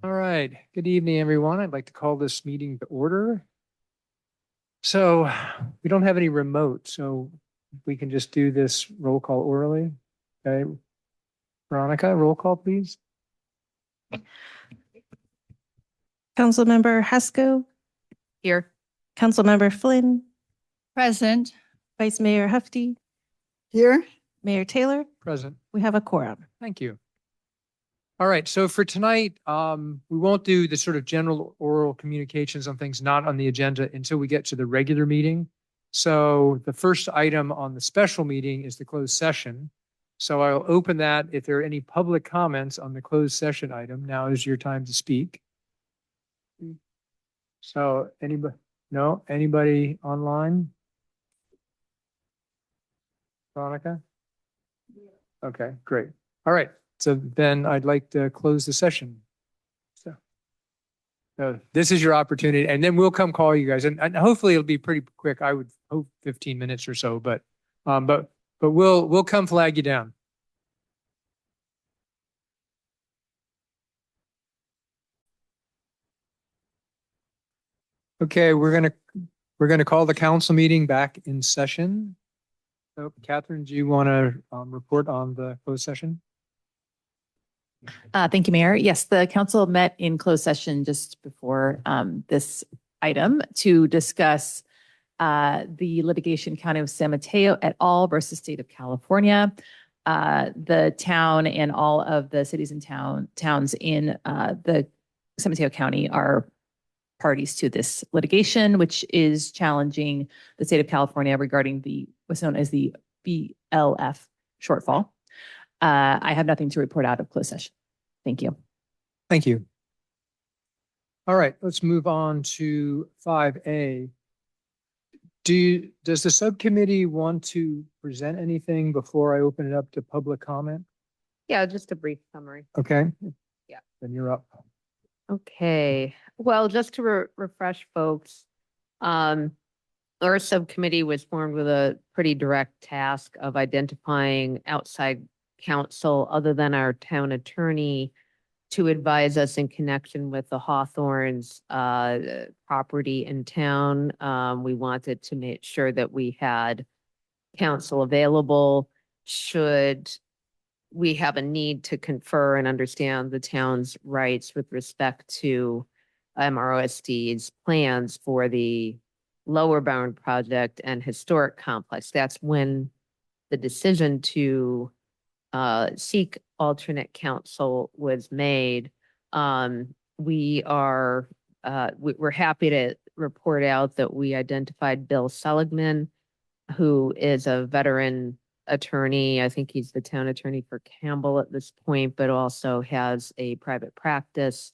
All right. Good evening, everyone. I'd like to call this meeting to order. So we don't have any remote, so we can just do this roll call orally. Okay. Veronica, roll call, please. Councilmember Haskell, Here. Councilmember Flynn, Present. Vice Mayor Hefty, Here. Mayor Taylor. Present. We have a quorum. Thank you. All right. So for tonight, we won't do the sort of general oral communications on things not on the agenda until we get to the regular meeting. So the first item on the special meeting is the closed session. So I'll open that. If there are any public comments on the closed session item, now is your time to speak. So anybody, no, anybody online? Veronica? Okay, great. All right. So then I'd like to close the session. So this is your opportunity, and then we'll come call you guys, and hopefully it'll be pretty quick. I would hope 15 minutes or so, but we'll come flag you down. Okay, we're gonna call the council meeting back in session. So Catherine, do you want to report on the closed session? Thank you, Mayor. Yes, the council met in closed session just before this item to discuss the litigation County of San Mateo et al. Versus State of California. The town and all of the cities and towns in the San Mateo County are parties to this litigation, which is challenging the state of California regarding what's known as the BLF shortfall. I have nothing to report out of closed session. Thank you. Thank you. All right, let's move on to 5A. Does the subcommittee want to present anything before I open it up to public comment? Yeah, just a brief summary. Okay. Yeah. Then you're up. Okay. Well, just to refresh folks, our subcommittee was formed with a pretty direct task of identifying outside counsel other than our town attorney to advise us in connection with the Hawthorne's property in town. We wanted to make sure that we had counsel available should we have a need to confer and understand the town's rights with respect to MROSD's plans for the Lower Bound project and historic complex. That's when the decision to seek alternate counsel was made. We're happy to report out that we identified Bill Seligman, who is a veteran attorney. I think he's the town attorney for Campbell at this point, but also has a private practice,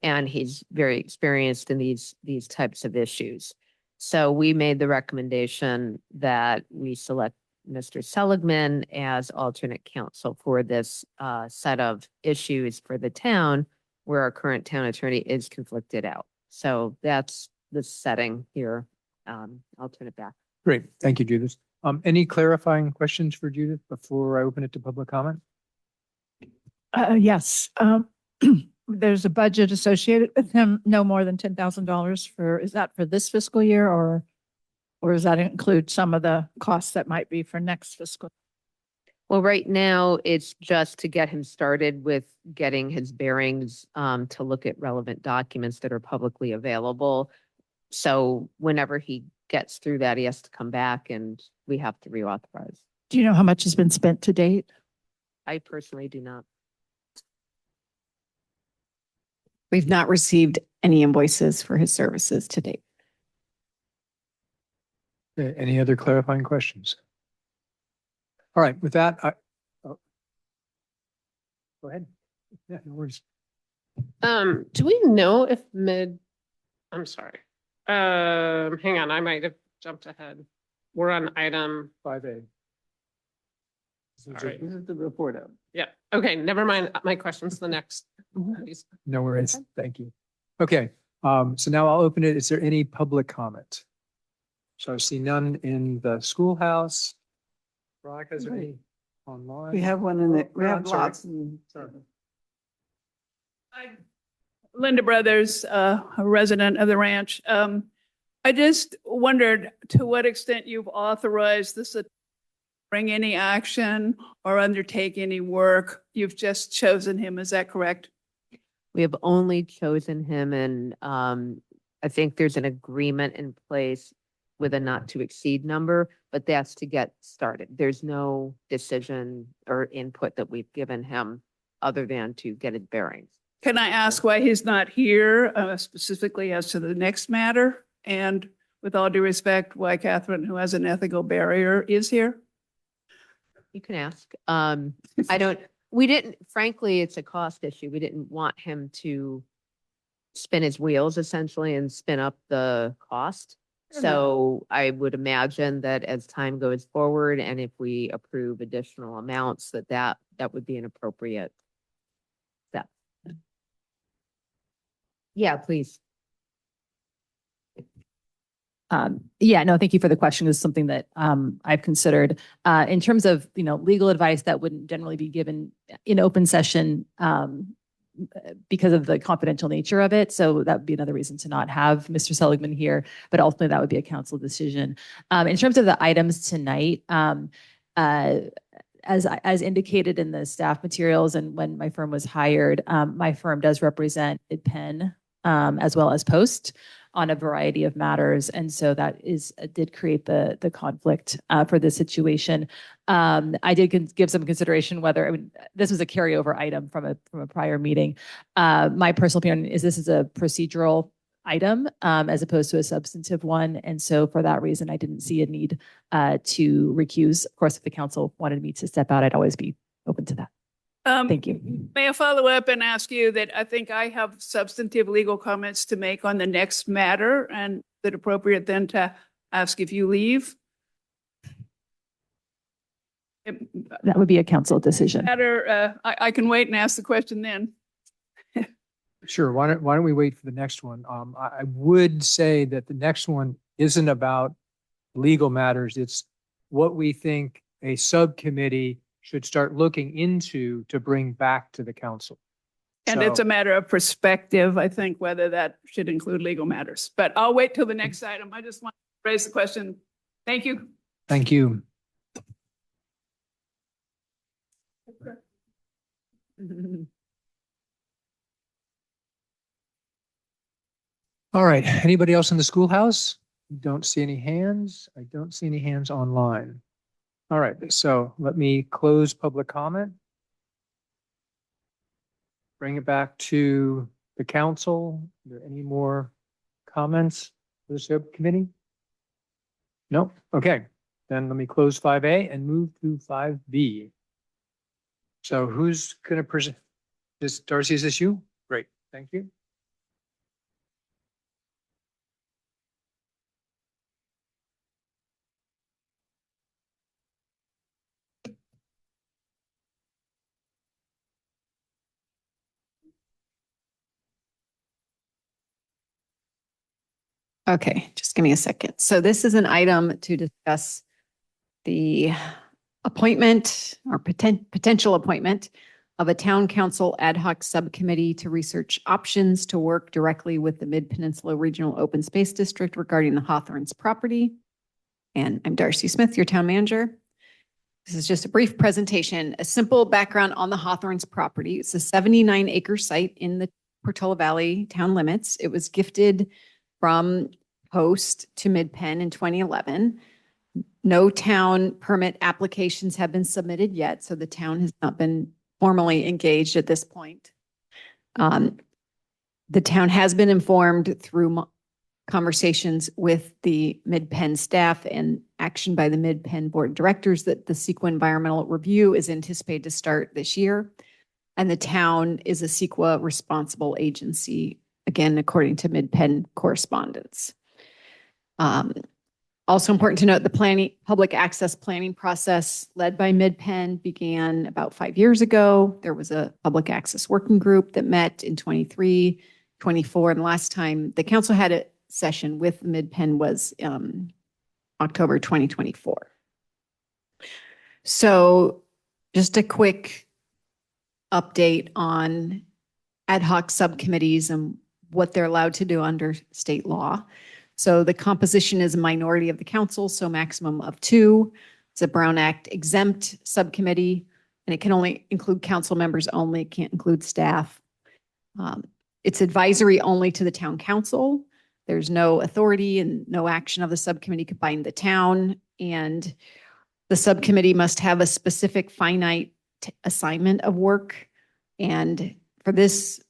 and he's very experienced in these types of issues. So we made the recommendation that we select Mr. Seligman as alternate counsel for this set of issues for the town where our current town attorney is conflicted out. So that's the setting here. I'll turn it back. Great. Thank you, Judith. Any clarifying questions for Judith before I open it to public comment? Yes. There's a budget associated with him, no more than $10,000 is that for this fiscal year or does that include some of the costs that might be for next fiscal? Well, right now it's just to get him started with getting his bearings to look at relevant documents that are publicly available. So whenever he gets through that, he has to come back and we have to reauthorize. Do you know how much has been spent to date? I personally do not. We've not received any invoices for his services to date. Any other clarifying questions? All right, with that, go ahead. Yeah, no worries. Do we know if I'm sorry. Hang on, I might have jumped ahead. We're on item 5A. All right. This is the report out. Yeah. Okay. Never mind. My question's the next. No worries. Thank you. Okay. So now I'll open it. Is there any public comment? So I see none in the schoolhouse. Veronica, is there any online? We have one in the, we Oh, have I'm sorry. lots. Sorry. Linda Brothers, a resident of the ranch. I just wondered to what extent you've authorized this to bring any action or undertake any work. You've just chosen him, is that correct? We have only chosen him and I think there's an agreement in place with a not to exceed number, but that's to get started. There's no decision or input that we've given him other than to get his bearings. Can I ask why he's not here, specifically as to the next matter? And with all due respect, why Catherine, who has an ethical barrier, is here? You can ask. We didn't, frankly, it's a cost issue. We didn't want him to spin his wheels essentially and spin up the cost. So I would imagine that as time goes forward and if we approve additional amounts, that would be an appropriate step. Yeah, please. Yeah, no, thank you for the question. This is something that I've considered. In terms of, legal advice that wouldn't generally be given in open session because of the confidential nature of it. So that would be another reason to not have Mr. Seligman here, but ultimately that would be a council decision. In terms of the items tonight, as indicated in the staff materials and when my firm was hired, my firm does represent Penn as well as Post on a variety of matters. And so that did create the conflict for this situation. I did give some consideration whether, this was a carryover item from a prior meeting. My personal opinion is this is a procedural item as opposed to a substantive one. And so for that reason, I didn't see a need to recuse. Of course, if the council wanted me to step out, I'd always be open to that. Thank you. May I follow up and ask you that I think I have substantive legal comments to make on the next matter, and is it appropriate then to ask if you leave? That would be a council decision. I can wait and ask the question then. Sure. Why don't we wait for the next one? I would say that the next one isn't about legal matters. It's what we think a subcommittee should start looking into to bring back to the council. And it's a matter of perspective, I think, whether that should include legal matters. But I'll wait till the next item. I just want to raise the question. Thank you. Thank you. All right. Anybody else in the schoolhouse? Don't see any hands. I don't see any hands online. All right. So let me close public comment. Bring it back to the council. Are there any more comments for the subcommittee? Nope. Okay. Then let me close 5A and move to 5B. So who's going to present? Darcy, is this you? Great. Thank you. Okay, just give me a second. So this is an item to discuss the appointment or potential appointment of a town council ad hoc subcommittee to research options to work directly with the Mid-Peninsula Regional Open Space District regarding the Hawthorne's property. And I'm Darcy Smith, your town manager. This is just a brief presentation, a simple background on the Hawthorne's property. It's a 79-acre site in the Portola Valley town limits. It was gifted from Post to Mid-Penn in 2011. No town permit applications have been submitted yet, so the town has not been formally engaged at this point. The town has been informed through conversations with the Mid-Penn staff and action by the Mid-Penn Board of Directors that the CEQA environmental review is anticipated to start this year. And the town is a CEQA responsible agency, again, according to Mid-Penn correspondence. Also important to note, the public access planning process led by Mid-Penn began about 5 years ago. There was a public access working group that met in 23, 24, and the last time the council had a session with Mid-Penn was October 2024. So just a quick update on ad hoc subcommittees and what they're allowed to do under state law. So the composition is a minority of the council, so maximum of 2. It's a Brown Act exempt subcommittee, and it can only include council members only, it can't include staff. It's advisory only to the town council. There's no authority and no action of the subcommittee could bind the town. And the subcommittee must have a specific finite assignment of work. And for this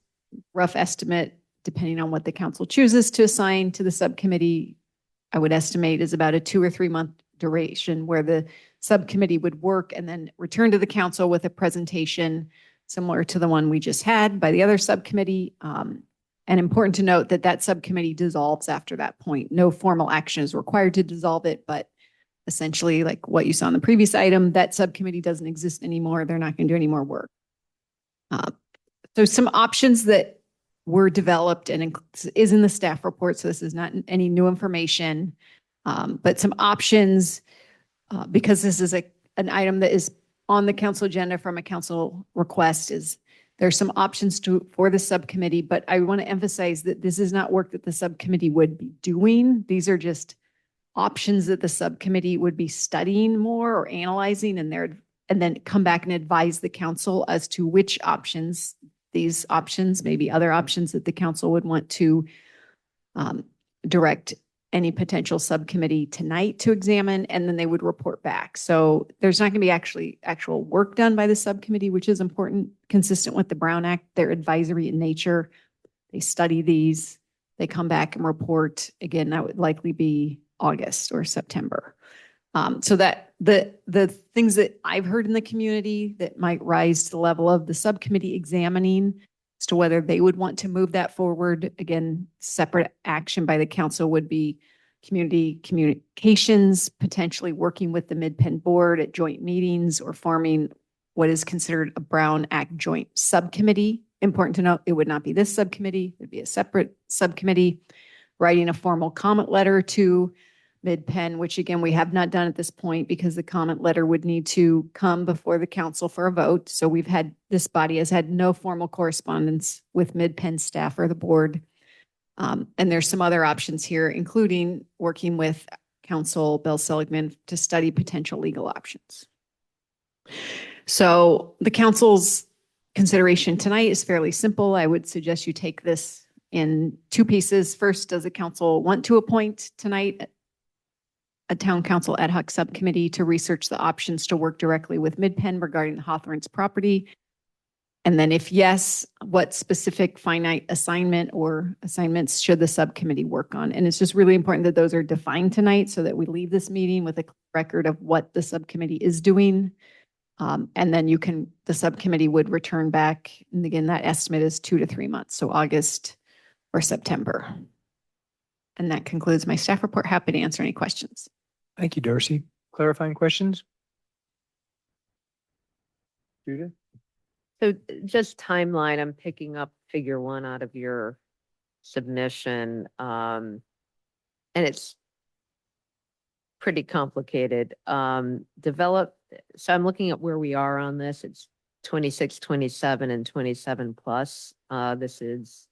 rough estimate, depending on what the council chooses to assign to the subcommittee, I would estimate is about a 2 or 3 month duration where the subcommittee would work and then return to the council with a presentation similar to the one we just had by the other subcommittee. And important to note that that subcommittee dissolves after that point. No formal action is required to dissolve it, but essentially like what you saw in the previous item, that subcommittee doesn't exist anymore. They're not going to do any more work. So some options that were developed and is in the staff report. So this is not any new information, but some options because this is an item that is on the council agenda from a council request is there's some options for the subcommittee, but I want to emphasize that this is not work that the subcommittee would be doing. These are just options that the subcommittee would be studying more or analyzing and then come back and advise the council as to which options, these options, maybe other options that the council would want to direct any potential subcommittee tonight to examine, and then they would report back. So there's not going to be actual work done by the subcommittee, which is important, consistent with the Brown Act. They're advisory in nature. They study these, they come back and report. Again, that would likely be August or September. So that the things that I've heard in the community that might rise to the level of the subcommittee examining as to whether they would want to move that forward. Again, separate action by the council would be community communications, potentially working with the Mid-Penn board at joint meetings or forming what is considered a Brown Act joint subcommittee. Important to note, it would not be this subcommittee, it would be a separate subcommittee. Writing a formal comment letter to Mid-Penn, which again, we have not done at this point because the comment letter would need to come before the council for a vote. So this body has had no formal correspondence with Mid-Penn staff or the board. And there's some other options here, including working with Council Bill Seligman to study potential legal options. So the council's consideration tonight is fairly simple. I would suggest you take this in 2 pieces. First, does the council want to appoint tonight a town council ad hoc subcommittee to research the options to work directly with Mid-Penn regarding the Hawthorne's property? And then if yes, what specific finite assignment or assignments should the subcommittee work on? And it's just really important that those are defined tonight so that we leave this meeting with a record of what the subcommittee is doing. And then the subcommittee would return back. And again, that estimate is 2 to 3 months. So August or September. And that concludes my staff report. Happy to answer any questions. Thank you, Darcy. Clarifying questions? Judith? So just timeline, I'm picking up figure 1 out of your submission. And it's pretty complicated. So I'm looking at where we are on this. It's 26, 27, and 27 plus. This is,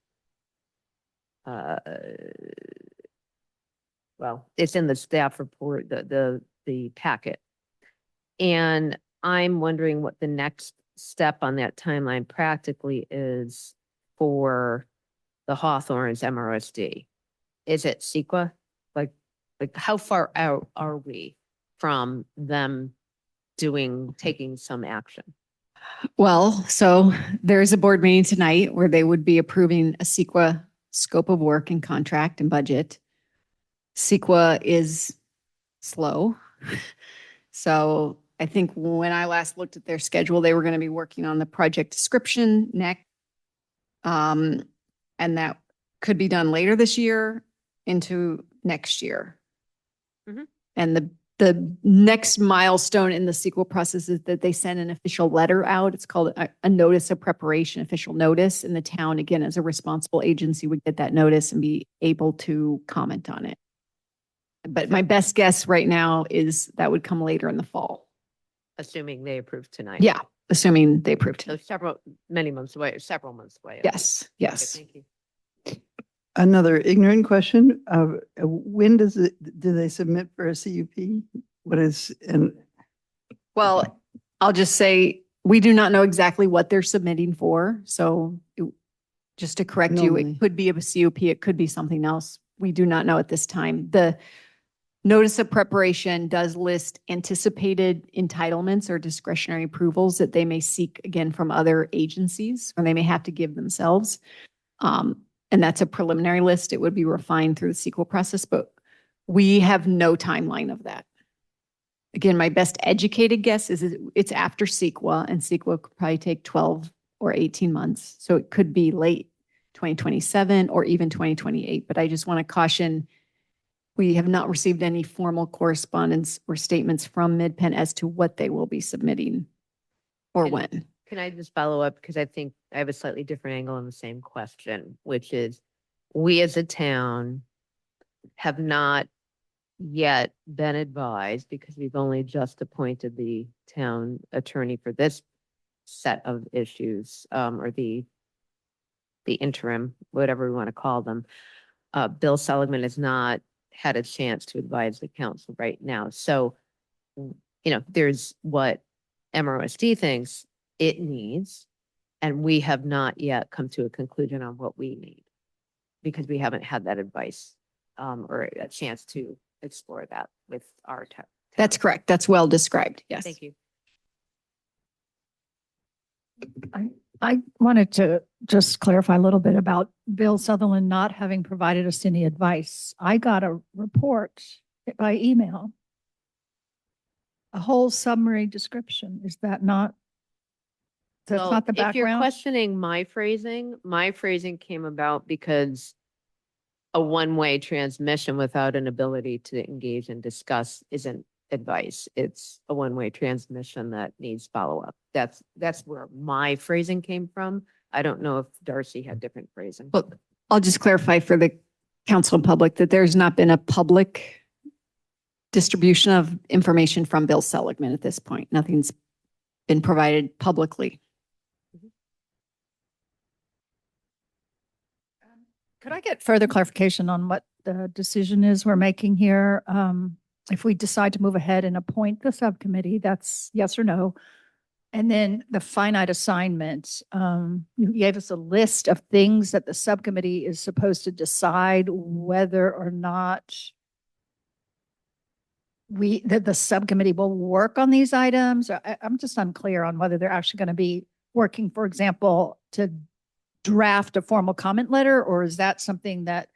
well, it's in the staff report, the packet. And I'm wondering what the next step on that timeline practically is for the Hawthorne's MRSD. Is it CEQA? Like how far out are we from them taking some action? Well, so there's a board meeting tonight where they would be approving a CEQA scope of work and contract and budget. CEQA is slow. So I think when I last looked at their schedule, they were going to be working on the project description next. And that could be done later this year into next year. Mm-hmm. And the next milestone in the CEQA process is that they send an official letter out. It's called a notice of preparation, official notice, and the town, again, as a responsible agency, would get that notice and be able to comment on it. But my best guess right now is that would come later in the fall. Assuming they approve tonight. Yeah. assuming they approved. So many months away, several months away. Yes, Okay, yes. Thank you. Another ignorant question. When do they submit for a CUP? What is, and Well, I'll just say, we do not know exactly what they're submitting for. So just to correct you, Normally. it could be a CUP, it could be something else. We do not know at this time. The notice of preparation does list anticipated entitlements or discretionary approvals that they may seek again from other agencies, or they may have to give themselves. And that's a preliminary list. It would be refined through the CEQA process, but we have no timeline of that. Again, my best educated guess is it's after CEQA, and CEQA could probably take 12 or 18 months. So it could be late 2027 or even 2028. But I just want to caution, we have not received any formal correspondence or statements from MidPen as to what they will be submitting or And- when. Can I just follow up? Because I think I have a slightly different angle on the same question, which is we as a town have not yet been advised, because we've only just appointed the town attorney for this set of issues, or the interim, whatever we want to call them. Bill Seligman has not had a chance to advise the council right now. So, there's what MRSD thinks it needs, and we have not yet come to a conclusion on what we need, because we haven't had that advice, or a chance to explore that with our town. That's correct. That's well described. Yes. Thank you. I wanted to just clarify a little bit about Bill Sutherland not having provided us any advice. I got a report by email, a whole summary description. Is that not? That's Well, not the If you're background? questioning my phrasing came about because a one-way transmission without an ability to engage and discuss isn't advice. It's a one-way transmission that needs follow-up. That's where my phrasing came from. I don't know if Darcy had different phrasing. Well, I'll just clarify for the council and public that there's not been a public distribution of information from Bill Seligman at this point. Nothing's been provided publicly. Could I get further clarification on what the decision is we're making here? If we decide to move ahead and appoint the subcommittee, that's yes or no. And then the finite assignment, you gave us a list of things that the subcommittee is supposed to decide whether or not that the subcommittee will work on these items. I'm just unclear on whether they're actually going to be working, for example, to draft a formal comment letter, or is that something that,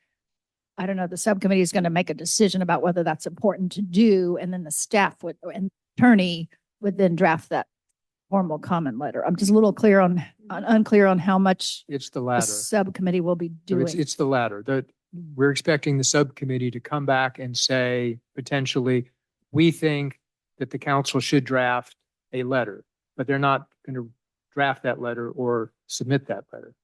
I don't know, the subcommittee is going to make a decision about whether that's important to do, and then the staff and attorney would then draft that formal comment letter. I'm just a little unclear on how much It's the the latter. subcommittee will be So doing. it's the latter. We're expecting the subcommittee to come back and say, potentially, we think that the council should draft a letter, but they're not going to draft that letter or submit that letter.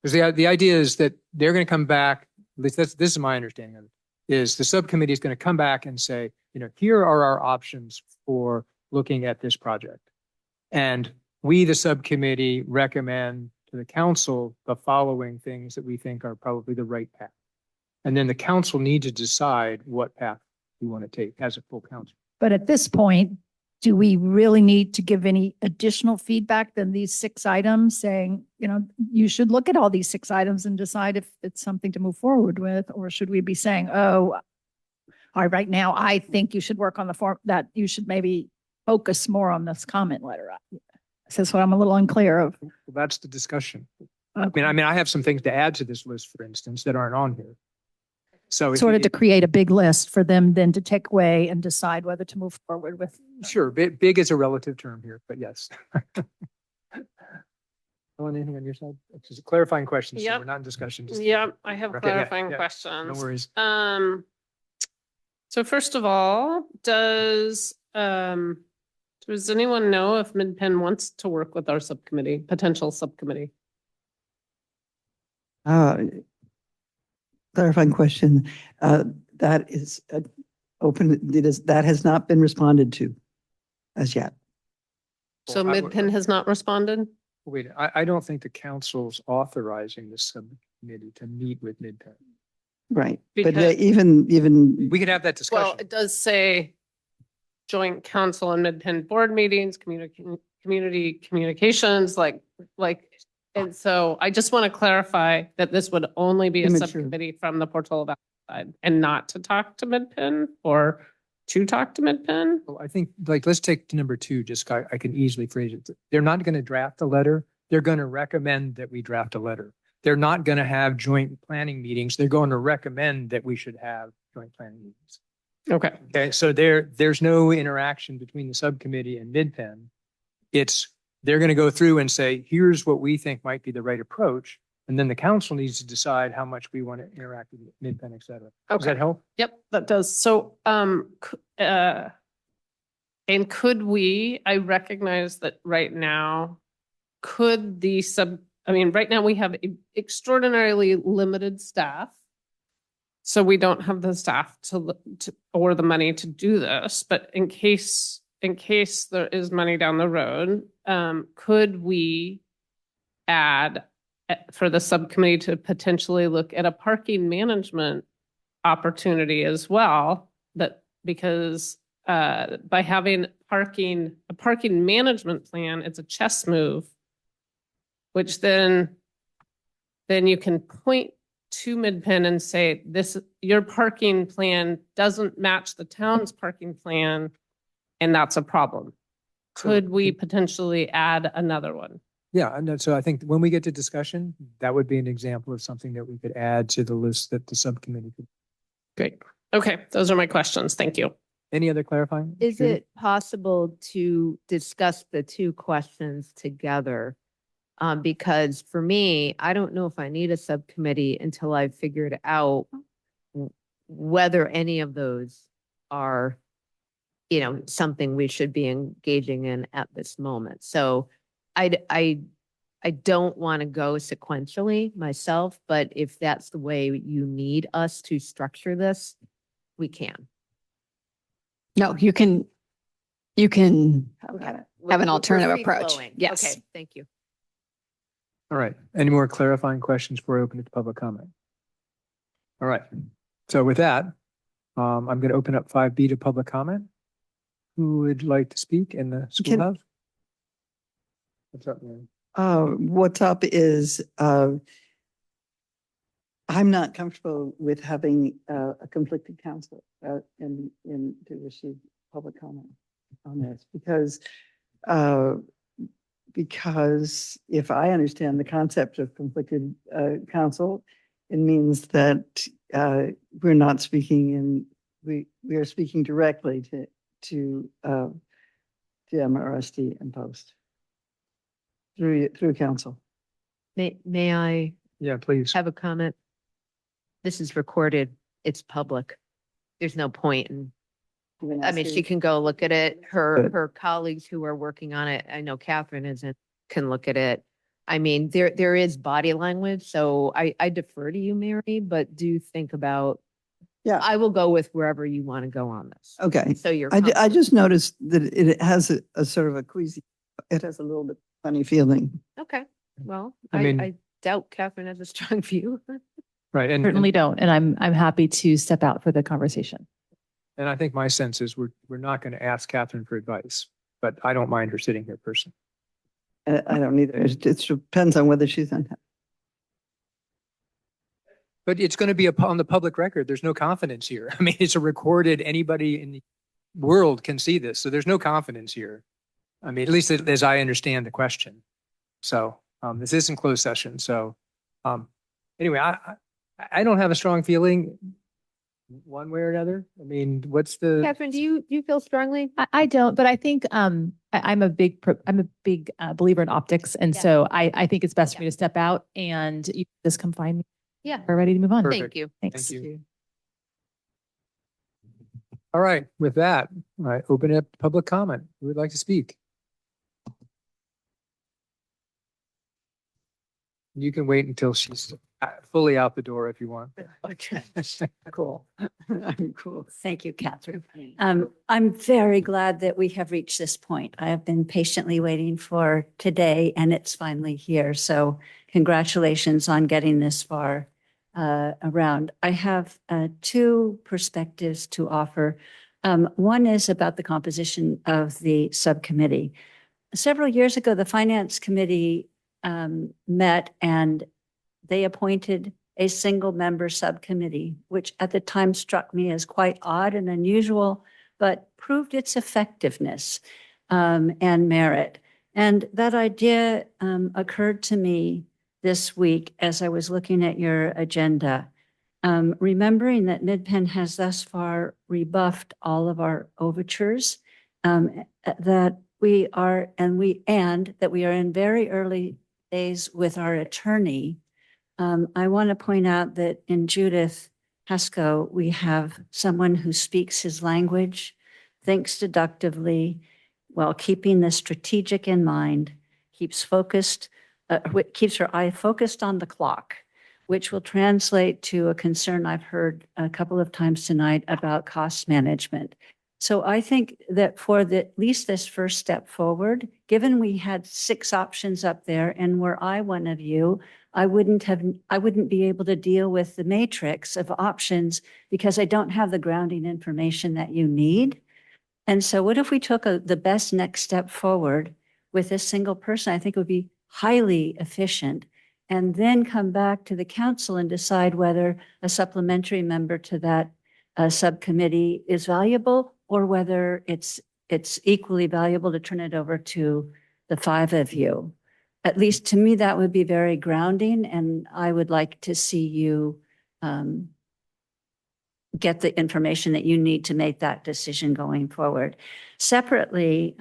Because the idea is that they're going to come back, at least this is my understanding of it, is the subcommittee is going to come back and say, here are our options for looking at this project. And we, the subcommittee, recommend to the council the following things that we think are probably the right path. And then the council needs to decide what path we want to take as a full council. But at this point, do we really need to give any additional feedback than these 6 items saying, you should look at all these 6 items and decide if it's something to move forward with? Or should we be saying, oh, all right now, I think you should work on the form, that you should maybe focus more on this comment letter? That's what I'm a little unclear of. Well, that's the discussion. I mean, I have some things to add to this list, for instance, that aren't on here. So Sort of to create a big list for them then to take away and decide whether to move forward with. Sure, big is a relative term here, but yes. Want anything on your side? It's just a clarifying question, so Yep. we're not in discussion. just- Yeah, I have Okay, yeah, clarifying yeah. questions. No worries. So first of all, does anyone know if MidPen wants to work with our subcommittee, potential subcommittee? Clarifying question, that is open, that has not been responded to. as yet. So Well, I- Midpen has not responded? Wait, I don't think the council's authorizing the subcommittee to meet with Midpen. Right. But Because- even, We could have that Well, discussion. it does say joint council and Midpen board meetings, community communications, and so I just want to clarify that this would only be a Immature. subcommittee from the Portola Valley side and not to talk to Midpen or to talk to Midpen? Well, I think, like, let's take number two, just, I can easily phrase it. They're not going to draft a letter. They're going to recommend that we draft a letter. They're not going to have joint planning meetings. They're going to recommend that we should have joint planning meetings. Okay. Okay, so there's no interaction between the subcommittee and Midpen. They're going to go through and say, here's what we think might be the right approach. And then the council needs to decide how much we want to interact with Midpen, et cetera. Does Okay. that help? Yep, that does. So, and could we, I recognize that right now, could the right now we have extraordinarily limited staff. So we don't have the staff or the money to do this, but in case there is money down the road, could we add for the subcommittee to potentially look at a parking management opportunity as well? Because by having a parking management plan, it's a chess move, which then you can point to Midpen and say, your parking plan doesn't match the town's parking plan, and that's a problem. Could we potentially add another one? Yeah, and so I think when we get to discussion, that would be an example of something that we could add to the list that the subcommittee could. Great. Okay, those are my questions. Thank you. Any other clarifying? Is Judy? it possible to discuss the two questions together? Because for me, I don't know if I need a subcommittee until I've figured out whether any of those are, something we should be engaging in at this moment. So I don't want to go sequentially myself, but if that's the way you need us to structure this, we can. No, you can Okay. have an We're alternative free approach. flowing. Yes. Okay, thank you. All right. Any more clarifying questions before I open it to public comment? All right. So with that, I'm going to open up 5B to public comment. Who would like to speak in the schoolhouse? What's up, man? what's up is, I'm not comfortable with having a conflicted council in to receive public comment on this because if I understand the concept of conflicted council, it means that we're not speaking we are speaking directly to MRSD and Post through council. May I Yeah, please. have a comment? This is recorded. It's public. There's no point in, she can go look at it. Good. Her colleagues who are working on it, I know Catherine isn't, can look at it. I mean, there is body language, so I defer to you, Mary, but do think about, Yeah. I will go with wherever you want to go on this. Okay. So you're. I comfortable. just noticed that it has a sort of a queasy, it has a little bit funny feeling. Okay, well, I mean- I doubt Catherine has a strong view. Right. And Certainly don't. And I'm happy to step out for the conversation. I think my sense is we're not going to ask Catherine for advice, but I don't mind her sitting here personally. I don't either. It depends on whether she's on. But it's going to be on the public record. There's no confidence here. I mean, it's a recorded, anybody in the world can see this. So there's no confidence here. I mean, at least as I understand the question. So this isn't closed session. So anyway, I don't have a strong feeling one way or another. I mean, what's the? Catherine, do you feel strongly? I don't, but I think I'm a big believer in optics. And Yeah. so I think it's best for me to step out and you just come find me. Yeah. We're ready to move on. Perfect. Thank you. Thanks. Thank you. All right. With that, I open up public comment. Who would like to speak? You can wait until she's fully out the door if you want. Okay, cool. I'm cool. Thank you, Catherine. I'm very glad that we have reached this point. I have been patiently waiting for today and it's finally here. So congratulations on getting this far around. I have two perspectives to offer. One is about the composition of the subcommittee. Several years ago, the Finance Committee met and they appointed a single member subcommittee, which at the time struck me as quite odd and unusual, but proved its effectiveness and merit. And that idea occurred to me this week as I was looking at your agenda, remembering that MidPen has thus far rebuffed all of our overtures, that we are in very early days with our attorney. I want to point out that in Judith Haskell, we have someone who speaks his language, thinks deductively, while keeping the strategic in mind, keeps her eye focused on the clock, which will translate to a concern I've heard a couple of times tonight about cost management. So I think that for at least this first step forward, given we had 6 options up there and were I one of you, I wouldn't be able to deal with the matrix of options because I don't have the grounding information that you need. And so what if we took the best next step forward with a single person? I think it would be highly efficient, and then come back to the council and decide whether a supplementary member to that subcommittee is valuable or whether it's equally valuable to turn it over to the 5 of you. At least to me, that would be very grounding, and I would like to see you get the information that you need to make that decision going forward. Separately,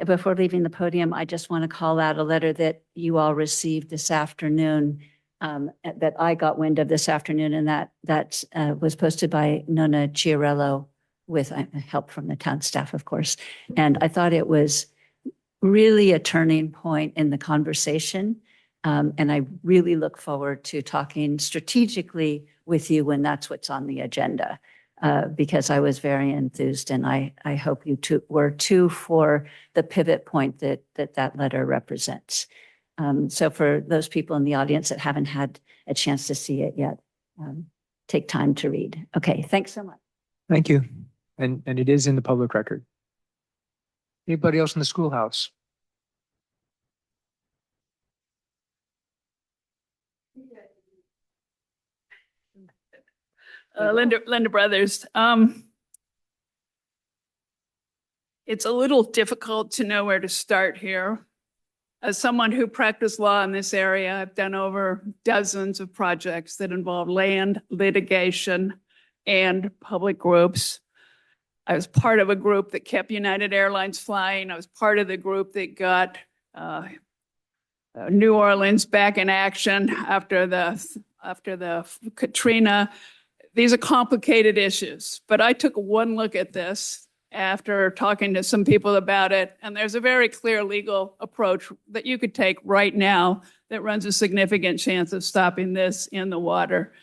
before leaving the podium, I just want to call out a letter that you all received this afternoon, that I got wind of this afternoon, and that was posted by Nona Chiarello with help from the town staff, of course. And I thought it was really a turning point in the conversation. And I really look forward to talking strategically with you when that's what's on the agenda. Because I was very enthused, and I hope you were too for the pivot point that letter represents. So for those people in the audience that haven't had a chance to see it yet, take time to read. Okay, thanks so much. Thank you. And it is in the public record. Anybody else in the schoolhouse? Linda Brothers. It's a little difficult to know where to start here. As someone who practiced law in this area, I've done over dozens of projects that involve land, litigation, and public groups. I was part of a group that kept United Airlines flying. I was part of the group that got New Orleans back in action after the Katrina. These are complicated issues, but I took one look at this after talking to some people about it, and there's a very clear legal approach that you could take right now that runs a significant chance of stopping this in the water.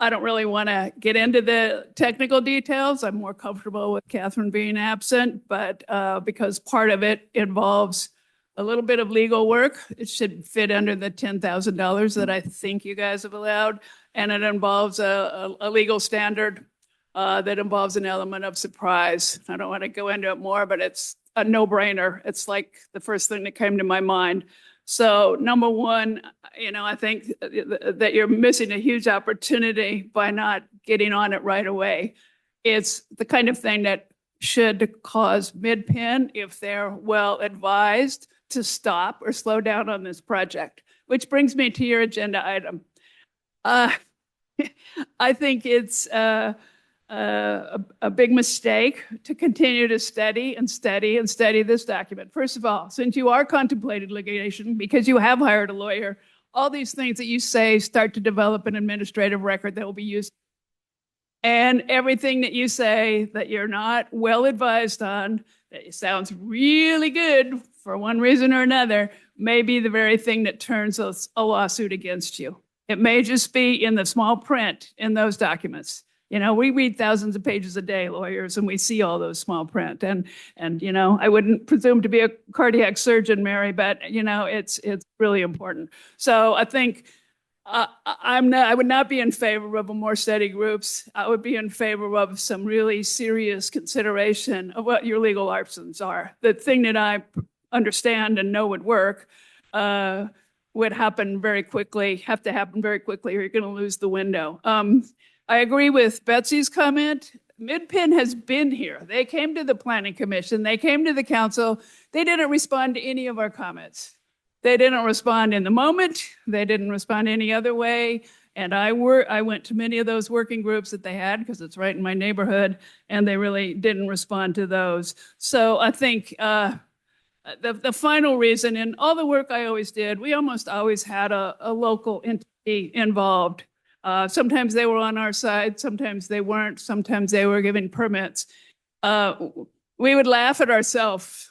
I don't really want to get into the technical details. I'm more comfortable with Catherine being absent, but because part of it involves a little bit of legal work, it should fit under the $10,000 that I think you guys have allowed. And it involves a legal standard that involves an element of surprise. I don't want to go into it more, but it's a no-brainer. It's like the first thing that came to my mind. So number one, I think that you're missing a huge opportunity by not getting on it right away. It's the kind of thing that should cause MidPen, if they're well advised, to stop or slow down on this project, which brings me to your agenda item. I think it's a big mistake to continue to study this document. First of all, since you are contemplating litigation, because you have hired a lawyer, all these things that you say start to develop an administrative record that will be used. And everything that you say that you're not well advised on, that sounds really good for one reason or another, may be the very thing that turns a lawsuit against you. It may just be in the small print in those documents. You know, we read thousands of pages a day, lawyers, and we see all those small print. And you know, I wouldn't presume to be a cardiac surgeon, Mary, but you know, it's really important. So I think I would not be in favor of more study groups. I would be in favor of some really serious consideration of what your legal options are. The thing that I understand and know would work would happen very quickly, have to happen very quickly, or you're going to lose the window. I agree with Betsy's comment. MidPen has been here. They came to the Planning Commission. They came to the council. They didn't respond to any of our comments. They didn't respond in the moment. They didn't respond any other way. And I went to many of those working groups that they had because it's right in my neighborhood, and they really didn't respond to those. So I think the final reason, in all the work I always did, we almost always had a local entity involved. Sometimes they were on our side, sometimes they weren't, sometimes they were giving permits. We would laugh at ourselves.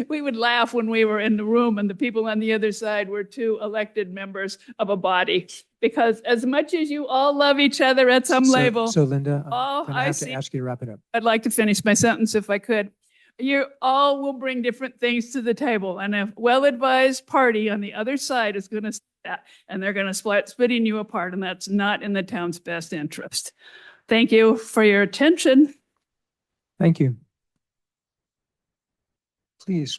We would laugh when we were in the room and the people on the other side were two elected members of a body. Because as much as you all love each other at some level. So Linda, Oh, I'm gonna I have to see. ask you to wrap it up. I'd like to finish my sentence if I could. You all will bring different things to the table, and a well-advised party on the other side is going to see that, and they're going to splitting you apart, and that's not in the town's best interest. Thank you for your attention. Thank you. Please.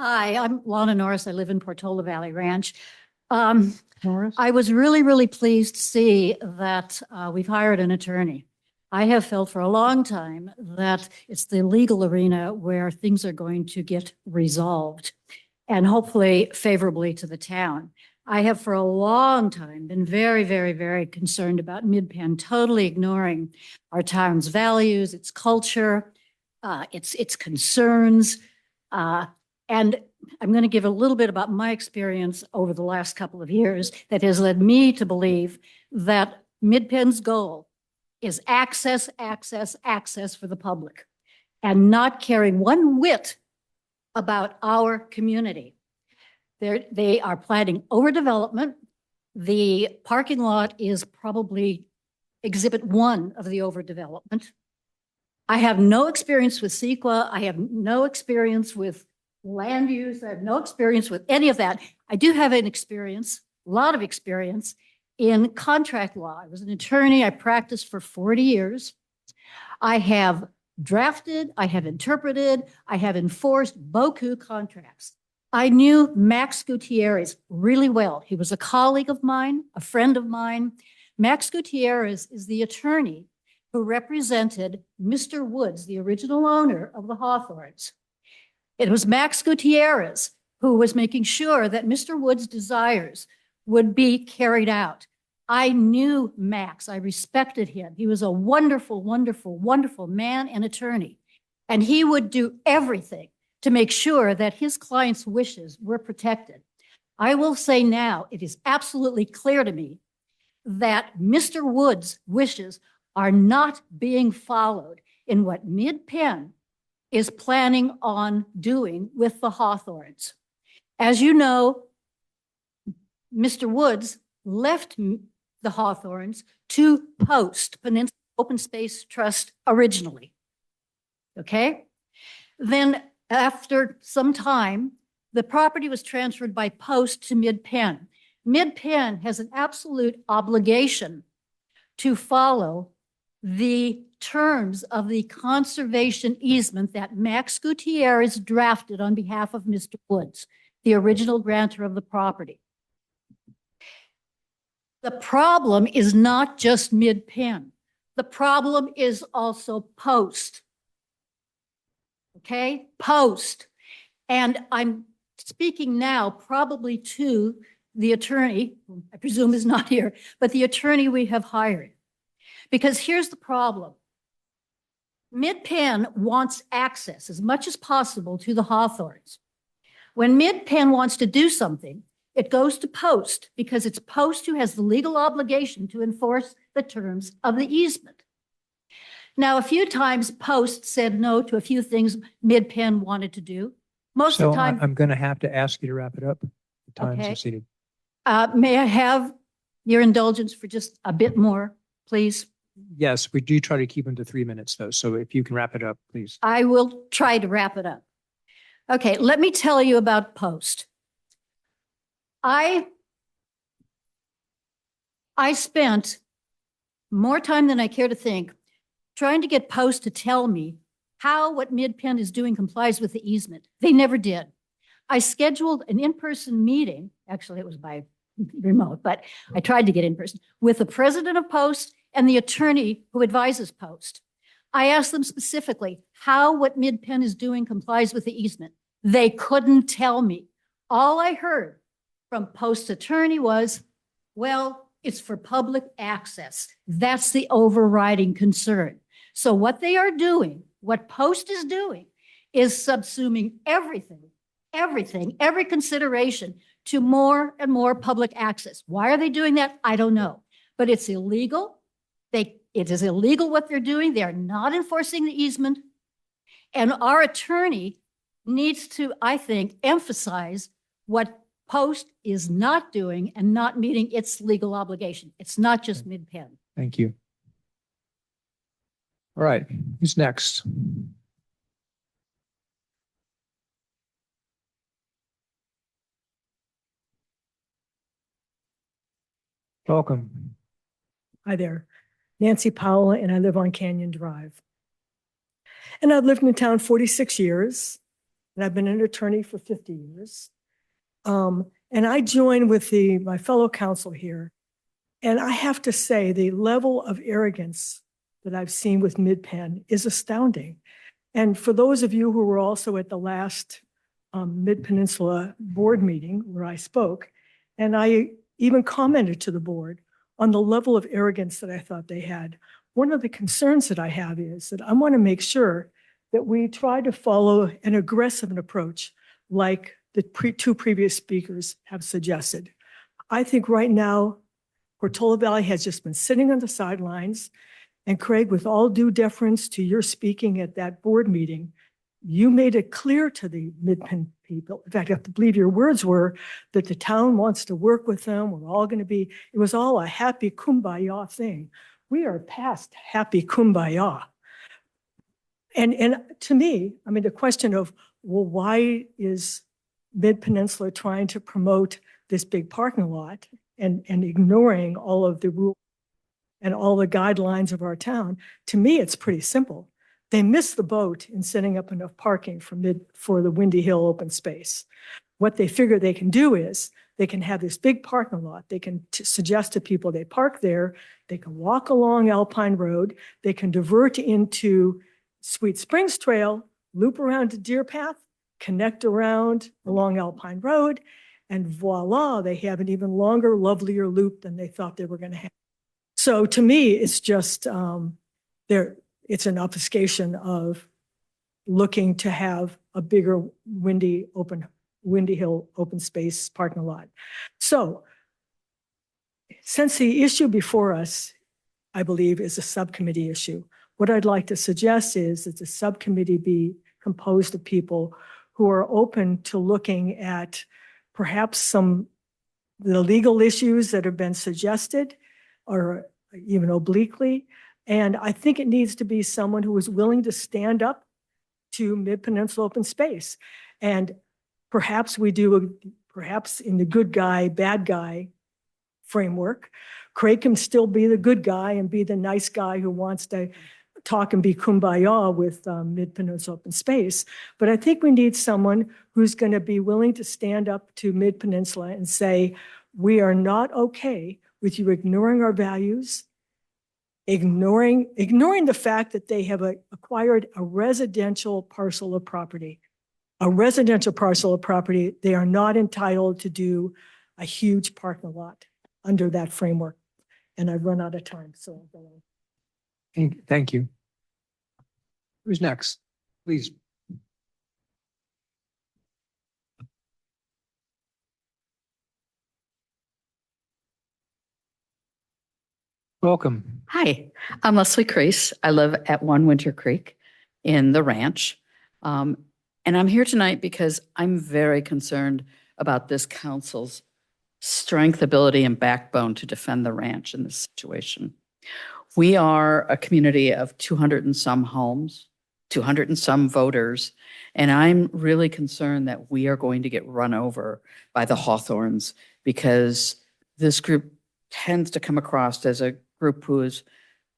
Hi, I'm Lana Norris. I live in Portola Valley Ranch. Norris? I was really, really pleased to see that we've hired an attorney. I have felt for a long time that it's the legal arena where things are going to get resolved and hopefully favorably to the town. I have for a long time been very, very, very concerned about MidPen totally ignoring our town's values, its culture, its concerns. And I'm going to give a little bit about my experience over the last couple of years that has led me to believe that MidPen's goal is access, access, access for the public and not caring one whit about our community. They are planning overdevelopment. The parking lot is probably exhibit 1 of the overdevelopment. I have no experience with CEQA. I have no experience with land use. I have no experience with any of that. I do have an experience, a lot of experience in contract law. I was an attorney. I practiced for 40 years. I have drafted, I have interpreted, I have enforced beaucoup contracts. I knew Max Gutierrez really well. He was a colleague of mine, a friend of mine. Max Gutierrez is the attorney who represented Mr. Woods, the original owner of the Hawthorns. It was Max Gutierrez who was making sure that Mr. Woods' desires would be carried out. I knew Max. I respected him. He was a wonderful, wonderful, wonderful man and attorney. And he would do everything to make sure that his clients' wishes were protected. I will say now, it is absolutely clear to me that Mr. Woods' wishes are not being followed in what MidPen is planning on doing with the Hawthorns. As you know, Mr. Woods left the Hawthorns to Post, Peninsula Open Space Trust originally. Okay? Then after some time, the property was transferred by Post to MidPen. MidPen has an absolute obligation to follow the terms of the conservation easement that Max Gutierrez drafted on behalf of Mr. Woods, the original grantor of the property. The problem is not just MidPen. The problem is also Post. Okay, Post. And I'm speaking now probably to the attorney, who I presume is not here, but the attorney we have hired. Because here's the problem. MidPen wants access as much as possible to the Hawthorns. When MidPen wants to do something, it goes to Post because it's Post who has the legal obligation to enforce the terms of the easement. Now, a few times Post said no to a few things Mid-Penn wanted to do. Most of So the time, I'm going to have to ask you to wrap it up. The time's Okay. exceeded. may I have your indulgence for just a bit more, please? Yes, we do try to keep them to 3 minutes though. So if you can wrap it up, please. I will try to wrap it up. Okay, let me tell you about Post. I spent more time than I care to think trying to get Post to tell me how what Mid-Penn is doing complies with the easement. They never did. I scheduled an in-person meeting, actually it was by remote, but I tried to get in person, with the president of Post and the attorney who advises Post. I asked them specifically how what Mid-Penn is doing complies with the easement. They couldn't tell me. All I heard from Post's attorney was, well, it's for public access. That's the overriding concern. So what they are doing, what Post is doing, is subsuming everything, every consideration to more and more public access. Why are they doing that? I don't know. But it's illegal. It is illegal what they're doing. They are not enforcing the easement. And our attorney needs to, I think, emphasize what Post is not doing and not meeting its legal obligation. It's not just Mid-Penn. Thank you. All right, who's next? Welcome. Hi there, Nancy Powell, and I live on Canyon Drive. And I've lived in town 46 years, and I've been an attorney for 50 years. And I join with my fellow counsel here. And I have to say, the level of arrogance that I've seen with Mid-Penn is astounding. And for those of you who were also at the last Mid-Peninsula board meeting where I spoke, and I even commented to the board on the level of arrogance that I thought they had. One of the concerns that I have is that I want to make sure that we try to follow an aggressive approach like the two previous speakers have suggested. I think right now, Portola Valley has just been sitting on the sidelines. And Craig, with all due deference to your speaking at that board meeting, you made it clear to the Mid-Penn people. In fact, I believe your words were that the town wants to work with them. We're all going to be, it was all a happy kumbaya thing. We are past happy kumbaya. And to me, I mean, the question of, well, why is Mid-Peninsula trying to promote this big parking lot and ignoring all of the rules and all the guidelines of our town? To me, it's pretty simple. They missed the boat in setting up enough parking for the Windy Hill open space. What they figure they can do is they can have this big parking lot. They can suggest to people they park there. They can walk along Alpine Road. They can divert into Sweet Springs Trail, loop around to Deer Path, connect around along Alpine Road, and voila, they have an even longer, lovelier loop than they thought they were going to have. So to me, it's just it's an obfuscation of looking to have a bigger Windy Hill open space parking lot. So since the issue before us, I believe, is a subcommittee issue, what I'd like to suggest is that the subcommittee be composed of people who are open to looking at perhaps the legal issues that have been suggested, or even obliquely. And I think it needs to be someone who is willing to stand up to Mid-Peninsula open space. And perhaps perhaps in the good guy, bad guy framework, Craig can still be the good guy and be the nice guy who wants to talk and be kumbaya with Mid-Peninsula open space. But I think we need someone who's going to be willing to stand up to Mid-Peninsula and say, we are not okay with you ignoring our values, ignoring the fact that they have acquired a residential parcel of property. A residential parcel of property, they are not entitled to do a huge parking lot under that framework. And I've run out of time, so I'll go on. Thank you. Who's next? Please. Welcome. Hi, I'm Leslie Crease. I live at One Winter Creek in the ranch. And I'm here tonight because I'm very concerned about this council's strength, ability, and backbone to defend the ranch in this situation. We are a community of 200 and some homes, 200 and some voters, and I'm really concerned that we are going to get run over by the Hawthorns because this group tends to come across as a group who is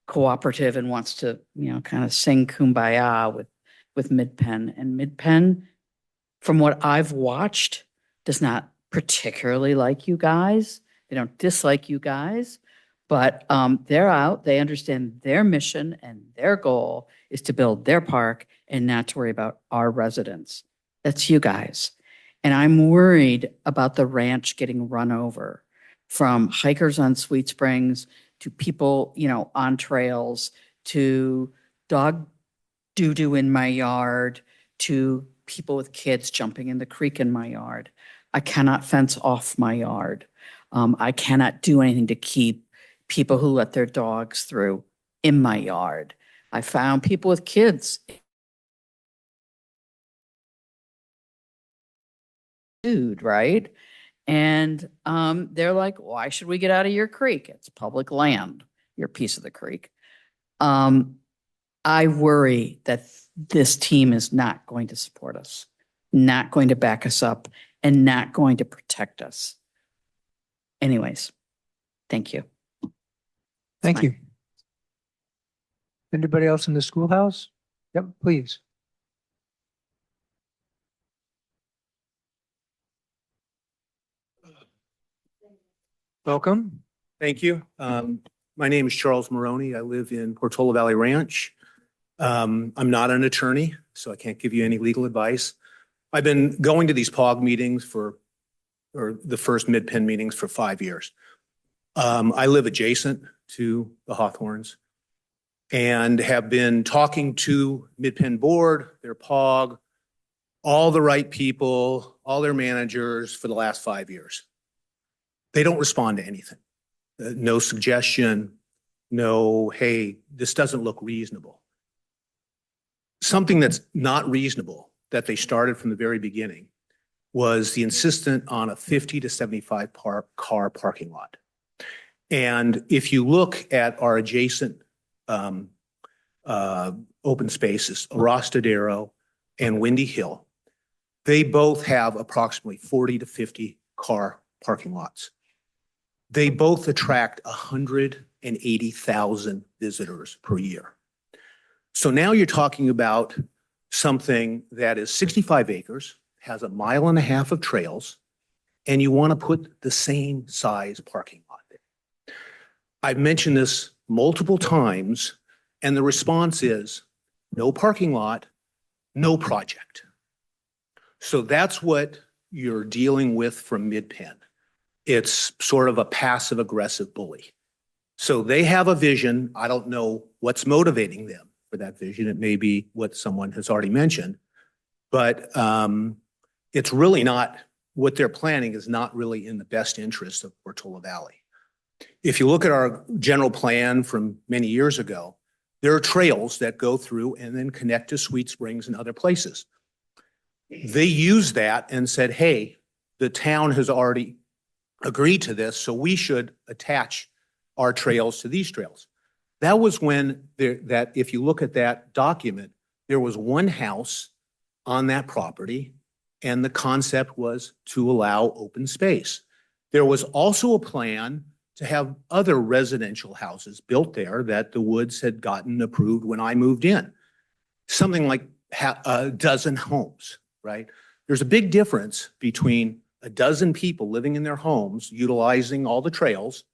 cooperative and wants to, kind of sing kumbaya with Mid-Penn. And Mid-Penn, from what I've watched, does not particularly like you guys. They don't dislike you guys, but they're out. They understand their mission and their goal is to build their park and not to worry about our residents. That's you guys. And I'm worried about the ranch getting run over, from hikers on Sweet Springs to people, on trails, to dog doo-doo in my yard, to people with kids jumping in the creek in my yard. I cannot fence off my yard. I cannot do anything to keep people who let their dogs through in my yard. I found people with kids. Dude, right? And they're like, why should we get out of your creek? It's public land, your piece of the creek. I worry that this team is not going to support us, not going to back us up, and not going to protect us. Anyways, thank you. Thank you. Anybody else in the schoolhouse? Yep, please. Welcome. Thank you. My name is Charles Maroney. I live in Portola Valley Ranch. I'm not an attorney, so I can't give you any legal advice. I've been going to these POG meetings or the first Mid-Penn meetings for 5 years. I live adjacent to the Hawthorns and have been talking to Mid-Penn board, their POG, all the right people, all their managers for the last 5 years. They don't respond to anything. No suggestion, no, hey, this doesn't look reasonable. Something that's not reasonable that they started from the very beginning was the insistence on a 50 to 75 car parking lot. And if you look at our adjacent open spaces, Arostadero and Windy Hill, they both have approximately 40 to 50 car parking lots. They both attract 180,000 visitors per year. So now you're talking about something that is 65 acres, has 1.5 miles of trails, and you want to put the same size parking lot there. I've mentioned this multiple times, and the response is no parking lot, no project. So that's what you're dealing with from Mid-Penn. It's sort of a passive aggressive bully. So they have a vision. I don't know what's motivating them for that vision. It may be what someone has already mentioned, but it's really not, what they're planning is not really in the best interest of Portola Valley. If you look at our general plan from many years ago, there are trails that go through and then connect to Sweet Springs and other places. They used that and said, hey, the town has already agreed to this, so we should attach our trails to these trails. That was when that if you look at that document, there was one house on that property, and the concept was to allow open space. There was also a plan to have other residential houses built there that the Woods had gotten approved when I moved in. Something like a dozen homes, right? There's a big difference between a dozen people living in their homes, utilizing all the trails,